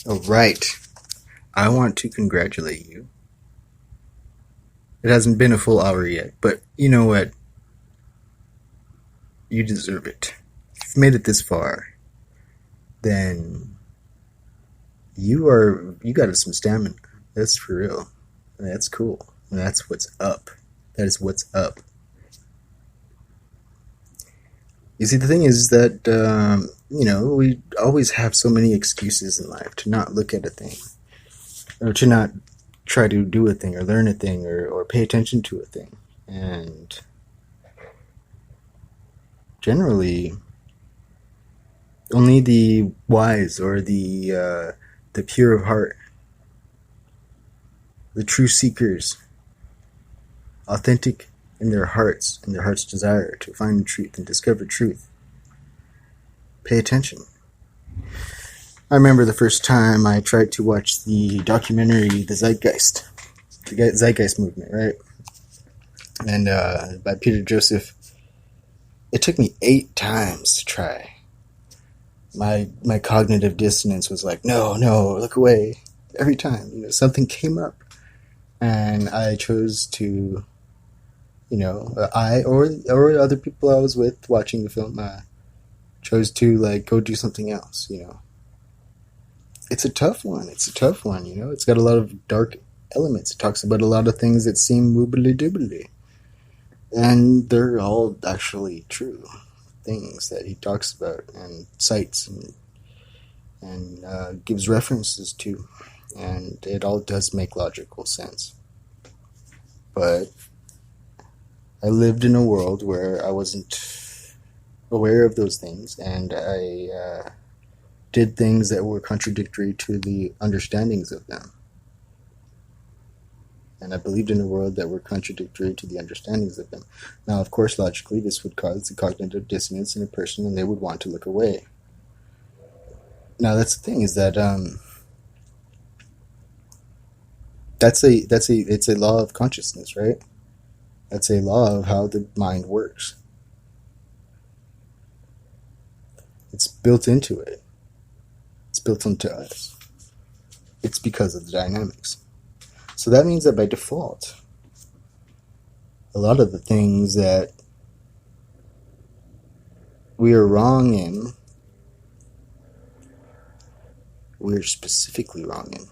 [SPEAKER 3] All right. I want to congratulate you. It hasn't been a full hour yet, but you know what? You deserve it. If you've made it this far, then you got some stamina. That's for real. That's cool. And that's what's up. That is what's up. You see, the thing is that, we always have so many excuses in life to not look at a thing, or to not try to do a thing, or learn a thing, or pay attention to a thing. And generally, only the wise, or the pure of heart, the true seekers, authentic in their heart's desire to find truth and discover truth, pay attention. I remember the first time I tried to watch the documentary The Zeitgeist Movement, right? And by Peter Joseph. It took me 8 times to try. My cognitive dissonance was like, no, look away. Every time, something came up, and I chose to, I or other people I was with watching the film chose to go do something else. It's a tough one. It's got a lot of dark elements. It talks about a lot of things that seem woobly doobly. And they're all actually true things that he talks about and cites and gives references to. And it all does make logical sense. But I lived in a world where I wasn't aware of those things, and I did things that were contradictory to the understandings of them. And I believed in a world that were contradictory to the understandings of them. Now, of course, logically, this would cause a cognitive dissonance in a person, and they would want to look away. Now, that's the thing, is that it's a law of consciousness, right? That's a law of how the mind works. It's built into it. It's built into us. It's because of the dynamics. So that means that by default, a lot of the things that we are wrong in, we're specifically wrong in.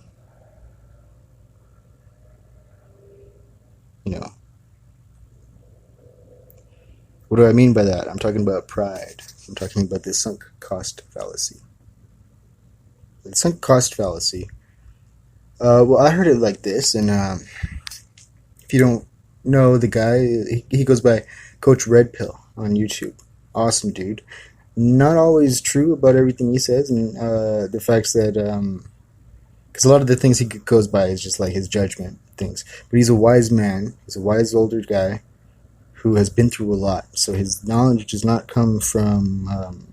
[SPEAKER 3] You know. What do I mean by that? I'm talking about pride. I'm talking about the sunk cost fallacy. The sunk cost fallacy. Well, I heard it like this, and if you don't know the guy, he goes by Coach Red Pill on YouTube. Awesome dude. Not always true about everything he says, and the facts that, because a lot of the things he goes by is just like his judgment things. But he's a wise man. He's a wise older guy who has been through a lot. So his knowledge does not come from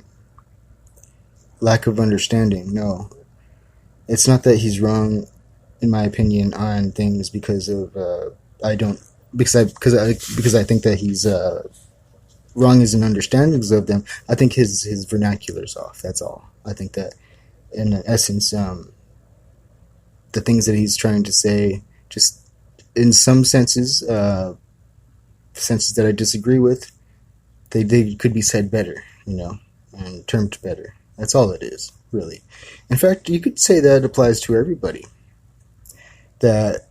[SPEAKER 3] lack of understanding. No, it's not that he's wrong, in my opinion, on things because of because I think that he's wrong as in understandings of them. I think his vernacular's off. That's all. I think that in essence, the things that he's trying to say, just in some senses, the senses that I disagree with, they could be said better, and termed better. That's all it is, really. In fact, you could say that applies to everybody. That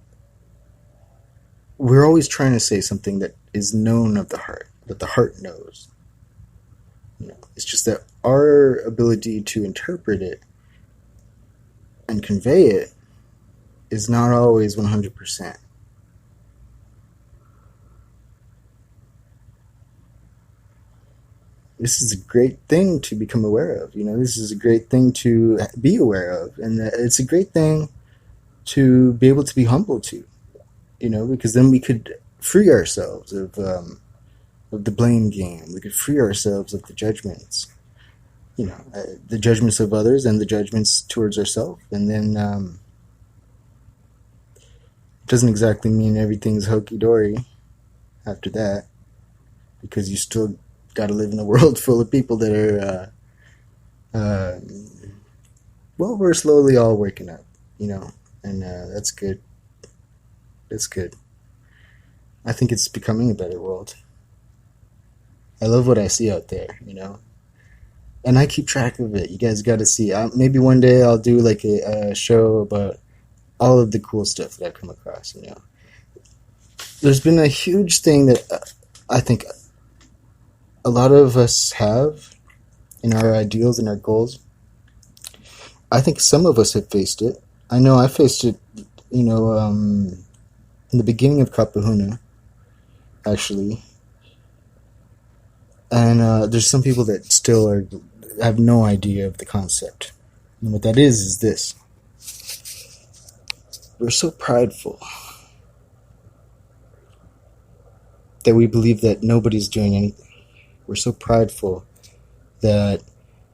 [SPEAKER 3] we're always trying to say something that is known of the heart, that the heart knows. It's just that our ability to interpret it and convey it is not always 100%. This is a great thing to become aware of. This is a great thing to be aware of. And it's a great thing to be able to be humble to, because then we could free ourselves of the blame game. We could free ourselves of the judgments, the judgments of others and the judgments towards ourselves. And then it doesn't exactly mean everything's hunky-dory after that, because you still got to live in a world full of people that are, we're slowly all waking up, and that's good. That's good. I think it's becoming a better world. I love what I see out there, and I keep track of it. You guys got to see. Maybe one day I'll do like a show about all of the cool stuff that I've come across, There's been a huge thing that I think a lot of us have in our ideals and our goals. I think some of us have faced it. I know I faced it, in the beginning of Kapu, actually. And there's some people that still have no idea of the concept. And what that is this. We're so prideful that we believe that nobody's doing anything. We're so prideful that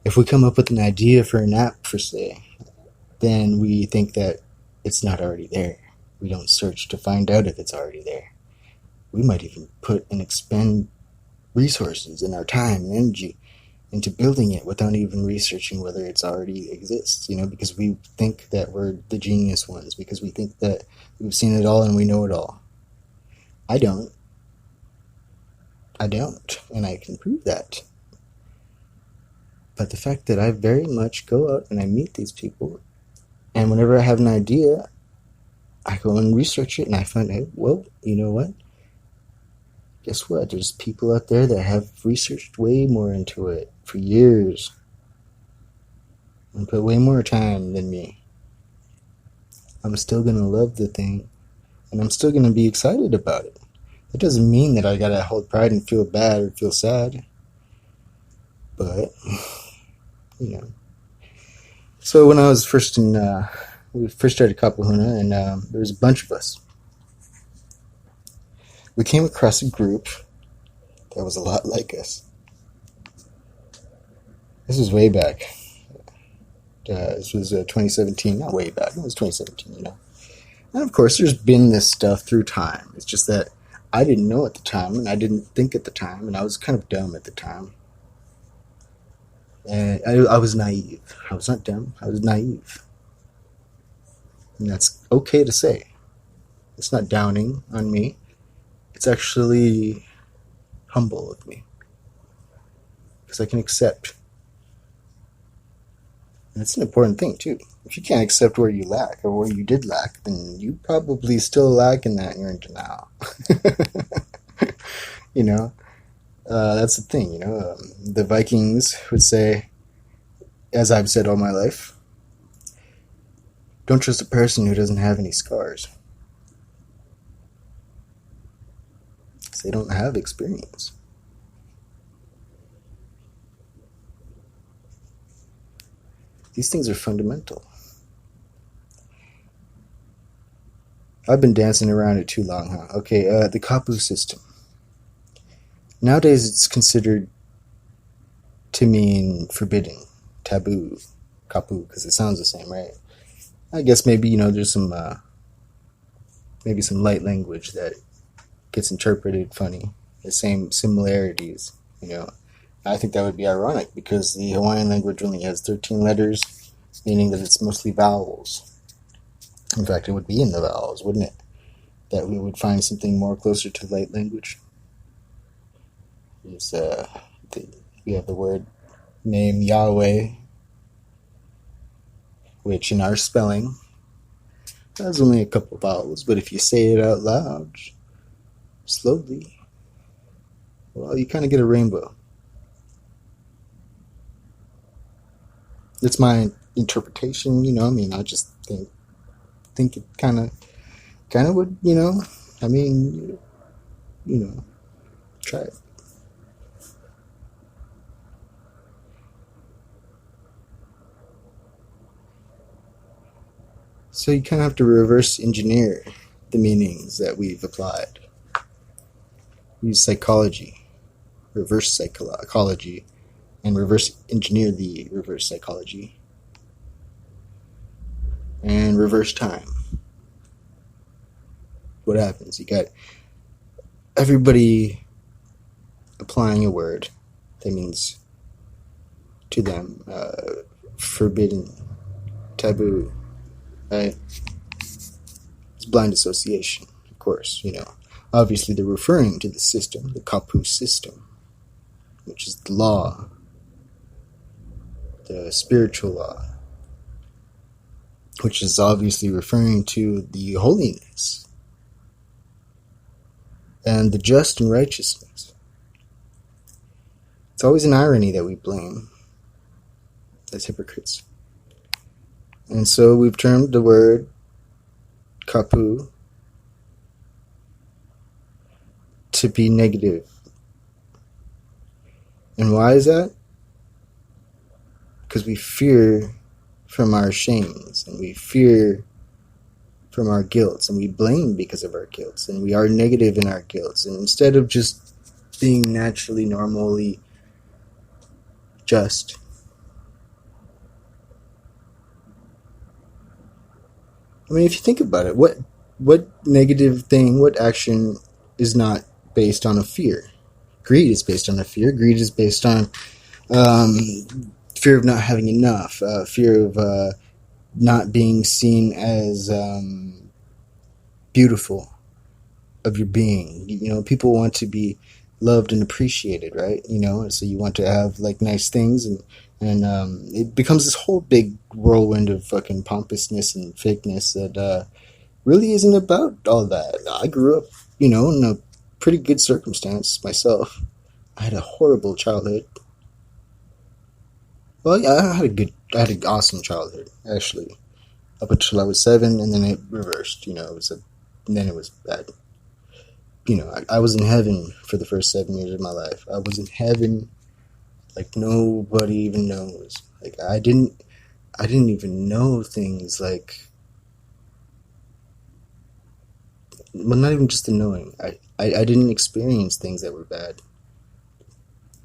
[SPEAKER 3] if we come up with an idea for an app, per se, then we think that it's not already there. We don't search to find out if it's already there. We might even put and expend resources and our time and energy into building it without even researching whether it's already exists, because we think that we're the genius ones, because we think that we've seen it all and we know it all. I don't, and I can prove that. But the fact that I very much go out and I meet these people, and whenever I have an idea, I go and research it, and I find out, well, you know what? Guess what? There's people out there that have researched way more into it for years and put way more time than me. I'm still going to love the thing, and I'm still going to be excited about it. It doesn't mean that I got to hold pride and feel bad or feel sad. But, So when I was we first started Kapahuna, and there was a bunch of us. We came across a group that was a lot like us. This was way back. This was 2017, not way back. It was 2017, you know. And of course, there's been this stuff through time. It's just that I didn't know at the time, and I didn't think at the time, and I was kind of dumb at the time. And I was naive. I was not dumb. I was naive. And that's okay to say. It's not downing on me. It's actually humble of me. Because I can accept. And that's an important thing, too. If you can't accept where you lack or where you did lack, then you probably still lack in that and you're in denial. You know? That's the thing, you know. The Vikings would say, as I've said all my life, don't trust a person who doesn't have any scars. Because they don't have experience. These things are fundamental. I've been dancing around it too long, huh? Okay, the Kapu system. Nowadays it's considered to mean forbidden, taboo, Kapu, because it sounds the same, right? I guess maybe, you know, there's some, maybe some light language that gets interpreted funny. The same similarities, you know. I think that would be ironic because the Hawaiian language only has 13 letters, meaning that it's mostly vowels. In fact, it would be in the vowels, wouldn't it? That we would find something more closer to light language. We have the word name Yahweh, which in our spelling has only a couple vowels, but if you say it out loud, slowly, well, you kind of get a rainbow. It's my interpretation, you know. I mean, I just think it kind of would, you know. I mean, you know, try it. So you kind of have to reverse engineer the meanings that we've applied. Use psychology, reverse psychology, and reverse engineer the reverse psychology. And reverse time. What happens? You got everybody applying a word that means to them forbidden, taboo, right? It's blind association, of course, you know. Obviously they're referring to the system, the Kapu system, which is the law, the spiritual law, which is obviously referring to the holiness and the just and righteousness. It's always an irony that we blame as hypocrites. And so we've termed the word Kapu to be negative. And why is that? Because we fear from our shames, and we fear from our guilts, and we blame because of our guilts, and we are negative in our guilts. And instead of just being naturally, normally just, I mean, if you think about it, what negative thing, what action is not based on a fear? Greed is based on a fear. Greed is based on fear of not having enough, fear of not being seen as beautiful of your being. You know, people want to be loved and appreciated, right? You know, so you want to have like nice things, and it becomes this whole big whirlwind of fucking pompousness and fakeness that really isn't about all that. I grew up, you know, in a pretty good circumstance myself. I had a horrible childhood. Well, yeah, I had an awesome childhood, actually, up until I was 7, and then it reversed. You know, and then it was bad. You know, I was in heaven for the first 7 years of my life. I was in heaven like nobody even knows. Like, I didn't I didn't even know things like, well, not even just the knowing. I didn't experience things that were bad.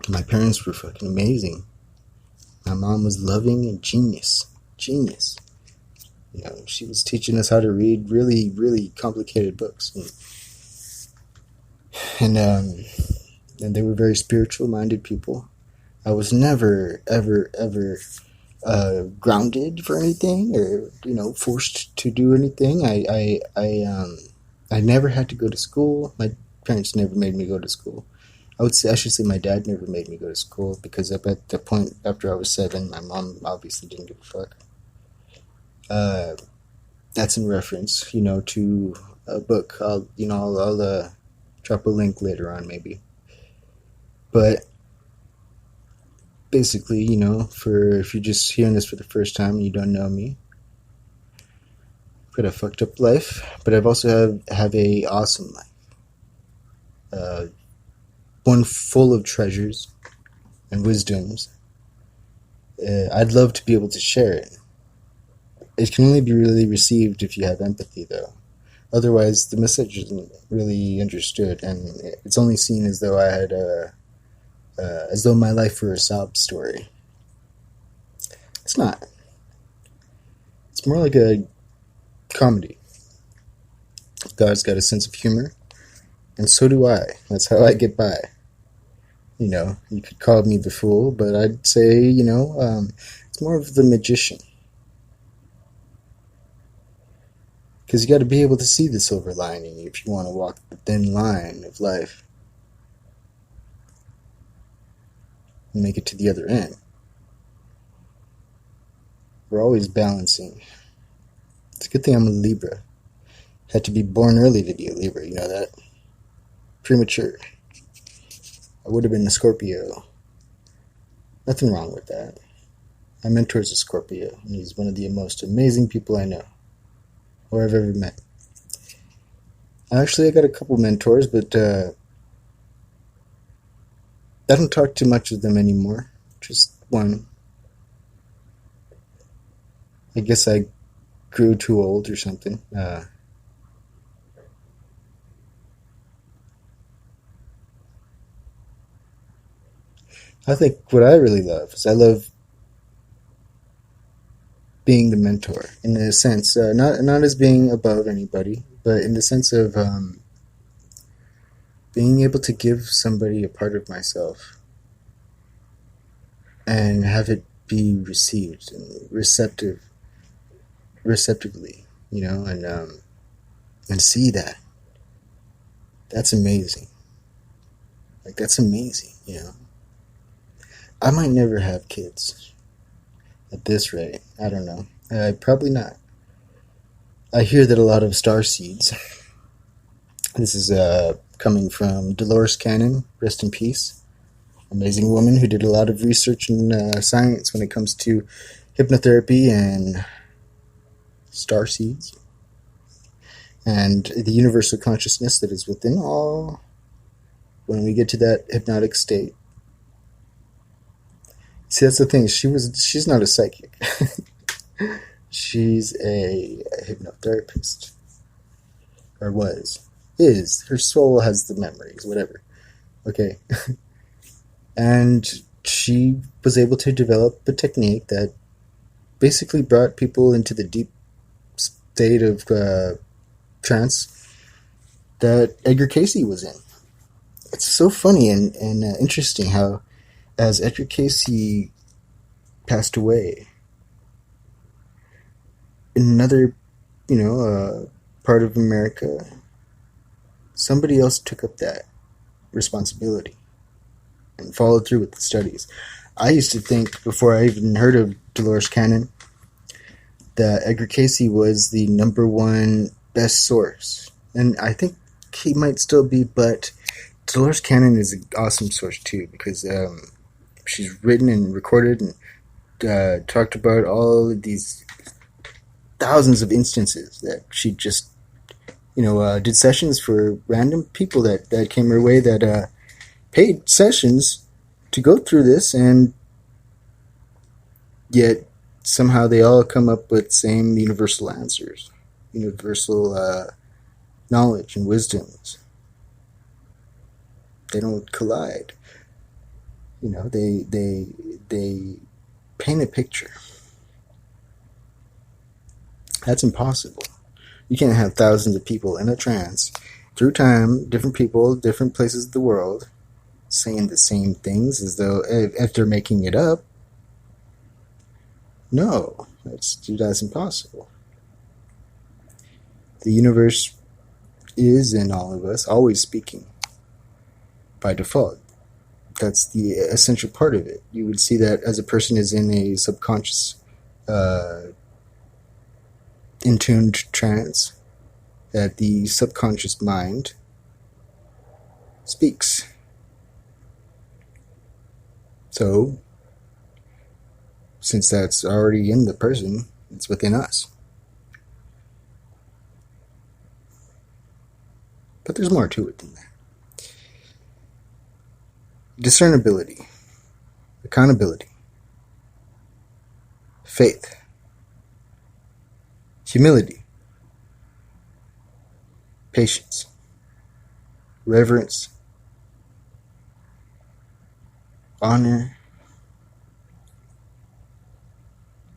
[SPEAKER 3] My parents were fucking amazing. My mom was loving and genius. You know, she was teaching us how to read really, really complicated books. And they were very spiritual-minded people. I was never, ever, ever grounded for anything, or forced to do anything. I never had to go to school. My parents never made me go to school. I should say my dad never made me go to school, because up at the point after I was 7, my mom obviously didn't give a fuck. That's in reference, to a book. I'll drop a link later on, maybe. But basically, if you're just hearing this for the first time and you don't know me, I've got a fucked up life, but I've also have a awesome life. One full of treasures and wisdoms. I'd love to be able to share it. It can only be really received if you have empathy, though. Otherwise, the message isn't really understood, and it's only seen as though as though my life were a sob story. It's not. It's more like a comedy. God's got a sense of humor, and so do I. That's how I get by. You could call me the fool, but I'd say, it's more of the magician. Because you got to be able to see the silver lining if you want to walk the thin line of life and make it to the other end. We're always balancing. It's a good thing I'm a Libra. Had to be born early to be a Libra, you know that? Premature. I would have been a Scorpio. Nothing wrong with that. My mentor's a Scorpio, and he's one of the most amazing people I know, or I've ever met. Actually, I got a couple mentors, but I don't talk too much with them anymore. Just one. I guess I grew too old or something. I think what I really love is I love being the mentor, in a sense, not as being above anybody, but in the sense of being able to give somebody a part of myself and have it be received and receptively, and see that. That's amazing. That's amazing, I might never have kids. At this rate, I don't know. Probably not. I hear that a lot of starseeds. This is coming from Dolores Cannon, rest in peace. Amazing woman who did a lot of research in science when it comes to hypnotherapy and starseeds and the universal consciousness that is within all. When we get to that hypnotic state. See, that's the thing. She's not a psychic. She's a hypnotherapist. Or was. Is. Her soul has the memories, whatever. Okay. And she was able to develop a technique that basically brought people into the deep state of trance that Edgar Cayce was in. It's so funny and interesting how, as Edgar Cayce passed away, in another, part of America, somebody else took up that responsibility and followed through with the studies. I used to think, before I even heard of Dolores Cannon, that Edgar Cayce was the number one best source. And I think he might still be, but Dolores Cannon is an awesome source too, because she's written and recorded and talked about all of these thousands of instances that she just, did sessions for random people that came her way that paid sessions to go through this, and yet somehow they all come up with same universal answers, universal knowledge and wisdoms. They don't collide. They paint a picture. That's impossible. You can't have thousands of people in a trance through time, different people, different places of the world, saying the same things as though if they're making it up. No, that's impossible. The universe is in all of us, always speaking by default. That's the essential part of it. You would see that as a person is in a subconscious, in-tuned trance, that the subconscious mind speaks. So, since that's already in the person, it's within us. But there's more to it than that. Discernibility, accountability, faith, humility, patience, reverence, honor,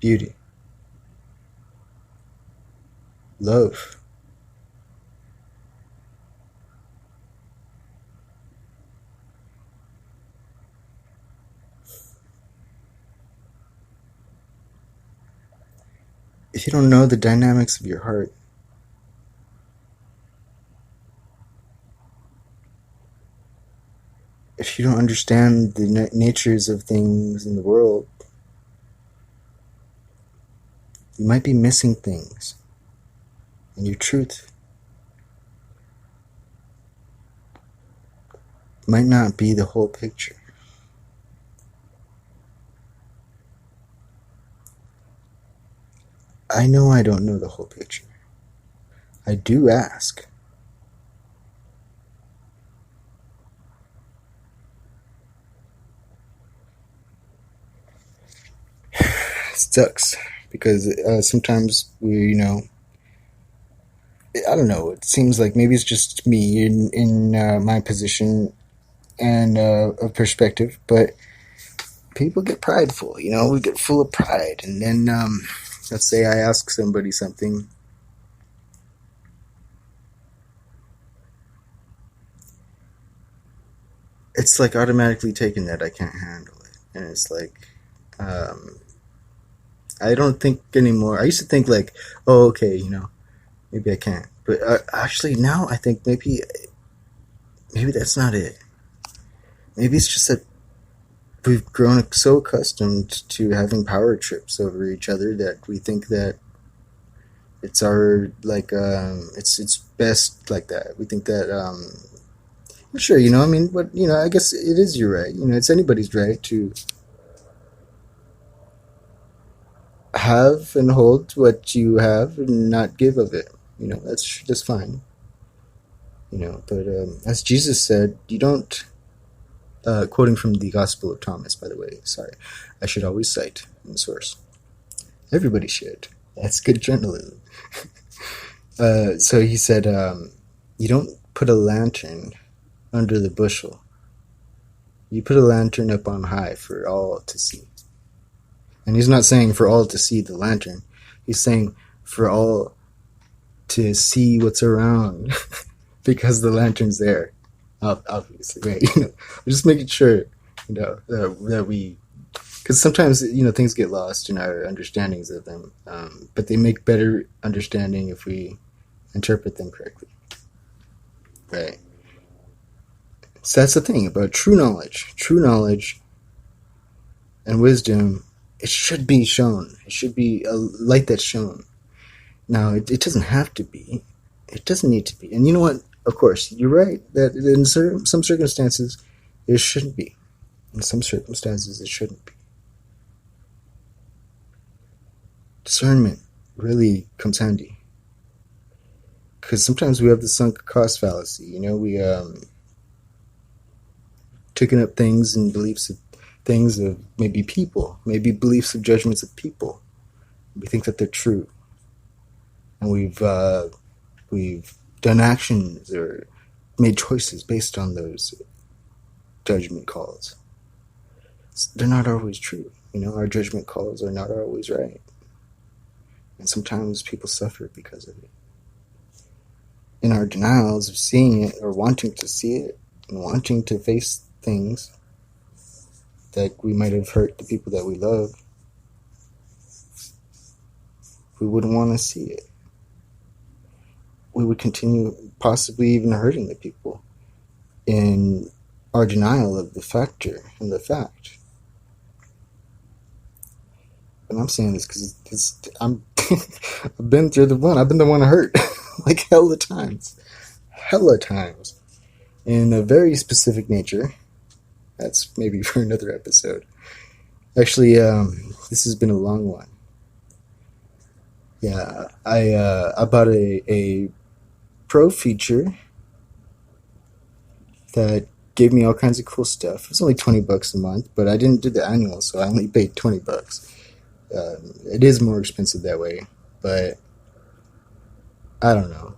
[SPEAKER 3] beauty, love, if you don't know the dynamics of your heart, if you don't understand the natures of things in the world, you might be missing things, and your truth might not be the whole picture. I know I don't know the whole picture. I do ask. It sucks because sometimes we, I don't know. It seems like maybe it's just me in my position and of perspective, but people get prideful. We get full of pride, and then let's say I ask somebody something. It's like automatically taken that I can't handle it. And it's like, I don't think anymore. I used to think like, oh, okay, maybe I can't. But actually now I think maybe that's not it. Maybe it's just that we've grown so accustomed to having power trips over each other that we think that it's our, like, it's best like that. We think that, sure, but, I guess it is your right. It's anybody's right to have and hold what you have and not give of it. That's fine. But as Jesus said, you don't, quoting from the Gospel of Thomas, by the way, sorry, I should always cite in the source. Everybody should. That's good journalism. So he said, you don't put a lantern under the bushel. You put a lantern up on high for all to see. And he's not saying for all to see the lantern. He's saying for all to see what's around because the lantern's there. Obviously, right? Just making sure, that we, because sometimes, things get lost in our understandings of them, but they make better understanding if we interpret them correctly, right? So that's the thing about true knowledge and wisdom. It should be shown. It should be a light that's shown. Now, it doesn't have to be. It doesn't need to be. And you know what? Of course, you're right that in some circumstances, it shouldn't be. In some circumstances, it shouldn't be. Discernment really comes handy. Because sometimes we have the sunk cost fallacy. We taken up things and beliefs of things of maybe people, maybe beliefs of judgments of people, We think that they're true, and we've done actions or made choices based on those judgment calls. They're not always true. Our judgment calls are not always right. And sometimes people suffer because of it. In our denials of seeing it or wanting to see it and wanting to face things that we might have hurt the people that we love, we wouldn't want to see it. We would continue possibly even hurting the people in our denial of the factor and the fact. And I'm saying this because I've been through the one. I've been the one hurt like hella times, in a very specific nature. That's maybe for another episode. Actually, this has been a long one. Yeah, I bought a pro feature that gave me all kinds of cool stuff. It was only $20 a month, but I didn't do the annual, so I only paid $20. It is more expensive that way, but I don't know.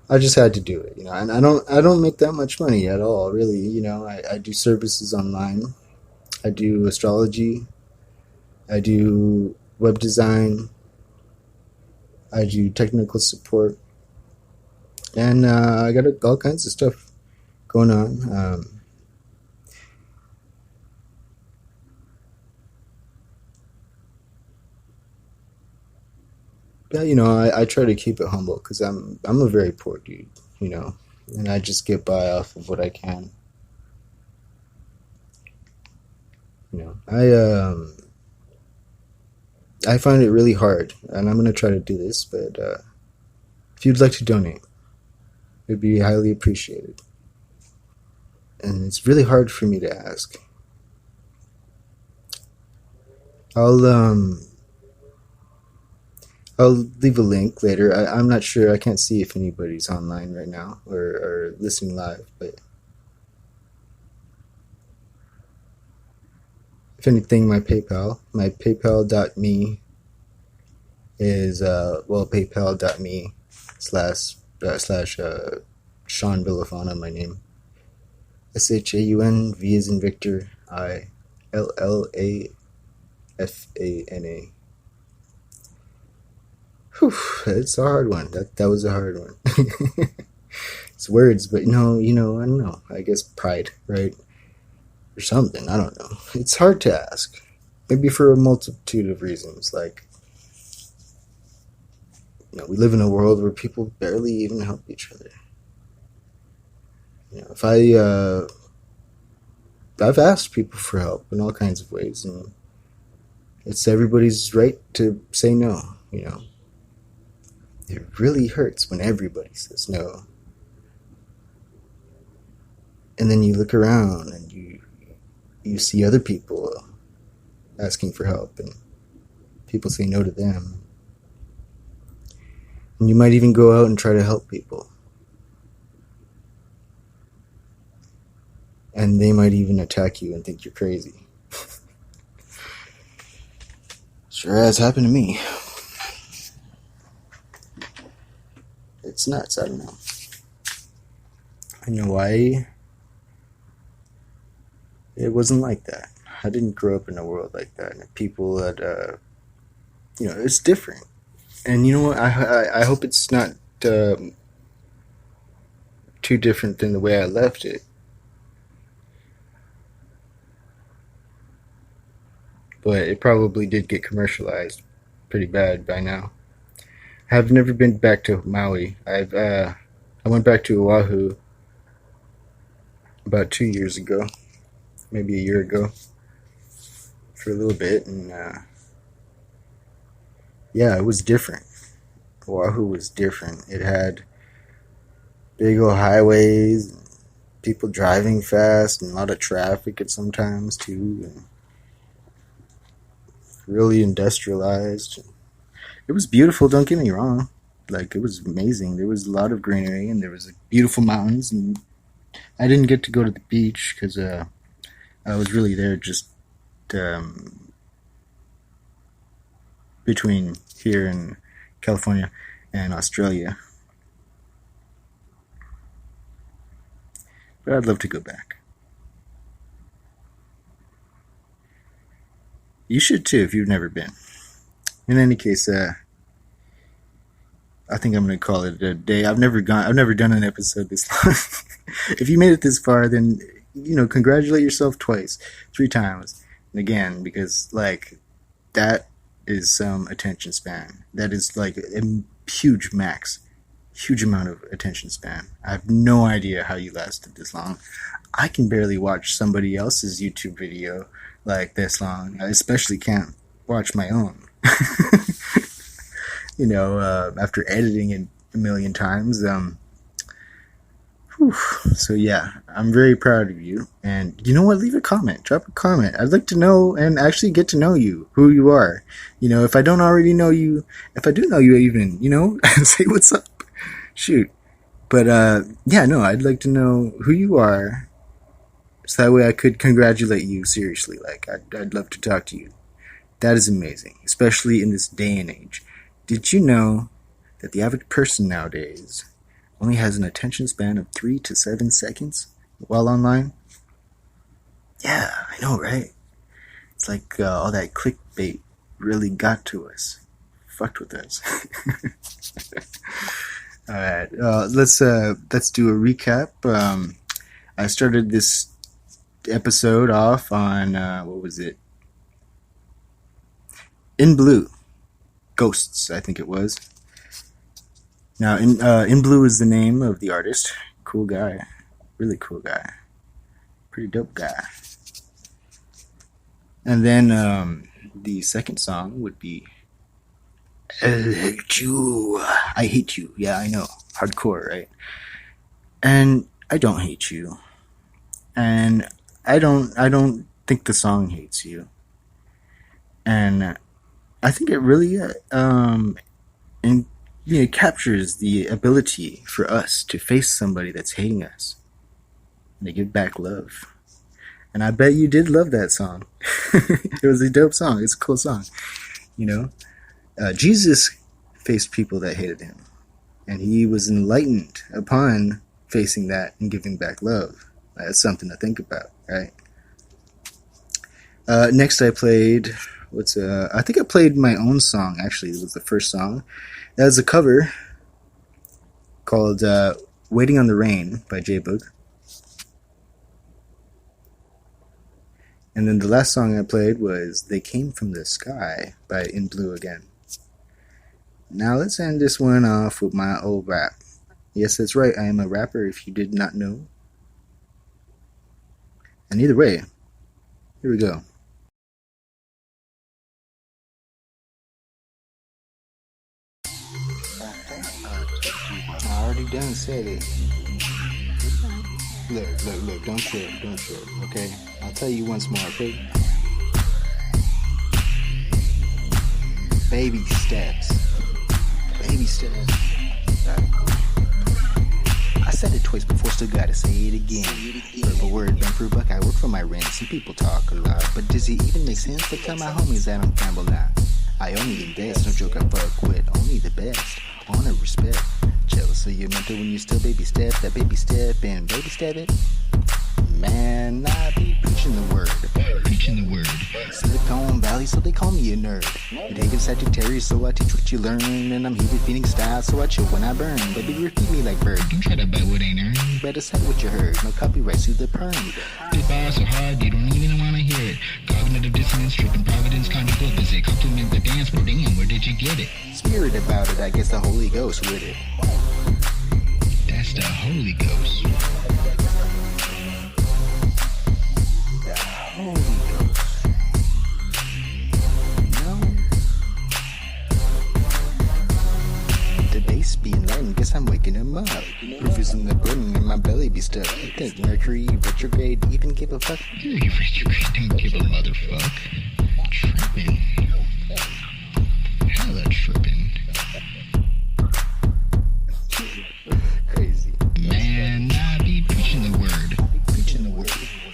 [SPEAKER 3] I just had to do it, and I don't make that much money at all, really. I do services online. I do astrology. I do web design. I do technical support. And I got all kinds of stuff going on. But I try to keep it humble because I'm a very poor dude, and I just get by off of what I can. I find it really hard, and I'm gonna try to do this. But if you'd like to donate, it'd be highly appreciated. And it's really hard for me to ask. I'll leave a link later. I'm not sure. I can't see if anybody's online right now or listening live, but if anything, my paypal.me is paypal.me / Sean Villafana, my name. SHAUN V as in Victor ILLAFANA. Whew, it's a hard one. That was a hard one. It's words, but I don't know. I guess pride, right? Or something. I don't know. It's hard to ask. Maybe for a multitude of reasons. Like, we live in a world where people barely even help each other. If I've asked people for help in all kinds of ways, and it's everybody's right to say no, It really hurts when everybody says no. And then you look around and you see other people asking for help, and people say no to them. And you might even go out and try to help people. And they might even attack you and think you're crazy. Sure has happened to me. It's nuts. I don't know. In Hawaii, it wasn't like that. I didn't grow up in a world like that. And people that, it's different. And you know what? I hope it's not too different than the way I left it. But it probably did get commercialized pretty bad by now. I've never been back to Maui. I went back to Oahu about 2 years ago, maybe a year ago, for a little bit, and it was different. Oahu was different. It had big old highways, and people driving fast, and a lot of traffic at sometimes too, and really industrialized. It was beautiful, don't get me wrong. Like, it was amazing. There was a lot of greenery, and there was beautiful mountains, and I didn't get to go to the beach because I was really there just between here and California and Australia. But I'd love to go back. You should too if you've never been. In any case, I think I'm going to call it a day. I've never done an episode this long. If you made it this far, then, congratulate yourself twice, 3 times, and again, because, like, that is some attention span. That is, like, a huge amount of attention span. I have no idea how you lasted this long. I can barely watch somebody else's YouTube video like this long. I especially can't watch my own. After editing it a million times. So yeah, I'm very proud of you. And you know what? Leave a comment. Drop a comment. I'd like to know and actually get to know you, who you are. If I don't already know you, if I do know you even, say what's up. Shoot. But I'd like to know who you are. So that way I could congratulate you seriously. Like, I'd love to talk to you. That is amazing, especially in this day and age. Did you know that the average person nowadays only has an attention span of 3 to 7 seconds while online? Yeah, I know, right? It's like all that clickbait really got to us. Fucked with us. Alright, let's do a recap. I started this episode off on, what was it? In Blue. Ghosts, I think it was. Now, In Blue is the name of the artist. Cool guy. Really cool guy. Pretty dope guy. And then the second song would be I Hate You. I Hate You. Yeah, I know. Hardcore, right? And I don't hate you. And I don't think the song hates you. And I think it really captures the ability for us to face somebody that's hating us and to give back love. And I bet you did love that song. It was a dope song. It's a cool song. Jesus faced people that hated him, and he was enlightened upon facing that and giving back love. That's something to think about, right? Next I played... I think I played my own song, actually. It was the first song. That was a cover called Waiting on the Rain by J-Boog. And then the last song I played was They Came From the Sky by In Blue again. Now let's end this one off with my old rap. Yes, that's right, I am a rapper if you did not know. And either way, here we go. I already done said it. Look, don't trip, okay? I'll tell you once more, okay? Baby steps. I said it twice before, still gotta say it again. Word for word, bang for a buck, I work for my rent. Some people talk a lot, but does it even make sense to tell my homies that I'm gamble now? I only invest, no joke, I fuck with only the best. Honor, respect, jealous of your mental when you still baby step. That baby step and baby step it. Man, I be preaching the word. Silicon Valley, so they call me a nerd. David Sagittarius, so I teach what you learn. And I'm heated feeding style, so I chill when I burn. Baby, repeat me like bird. Don't try to bite what ain't earned. Better say what you heard. No copyright, sue the perm. This bar so hard, you don't even wanna hear it. Cognitive dissonance, tripping providence, conjugal visit. Compliment the dance, but damn, where did you get it? Spirit about it, I guess the Holy Ghost with it. That's the Holy Ghost. The Holy Ghost. No. The bass be enlightened, guess I'm waking him up. Proof is in the pudding and my belly be stuck. I think Mercury retrograde even give a fuck. Mercury retrograde don't give a motherfuck. Tripping. Hella tripping. Crazy. Man, I be preaching the word.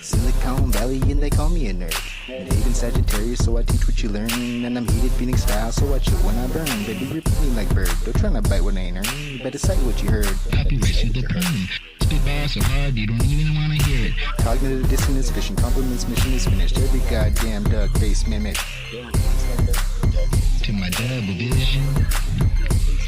[SPEAKER 3] Silicon Valley and they call me a nerd. They even in Sagittarius, so I teach what you learn. And I'm heated Phoenix style, so watch it when I burn. Baby, rip me like bird. Don't try to bite what I ain't earned. You better cite what you heard.
[SPEAKER 9] Copyright to the perm. Spit bars so hard you don't even wanna hear it.
[SPEAKER 3] Cognitive dissonance, fishing compliments, mission is finished. Every goddamn duck face mimic.
[SPEAKER 9] To my dub vision.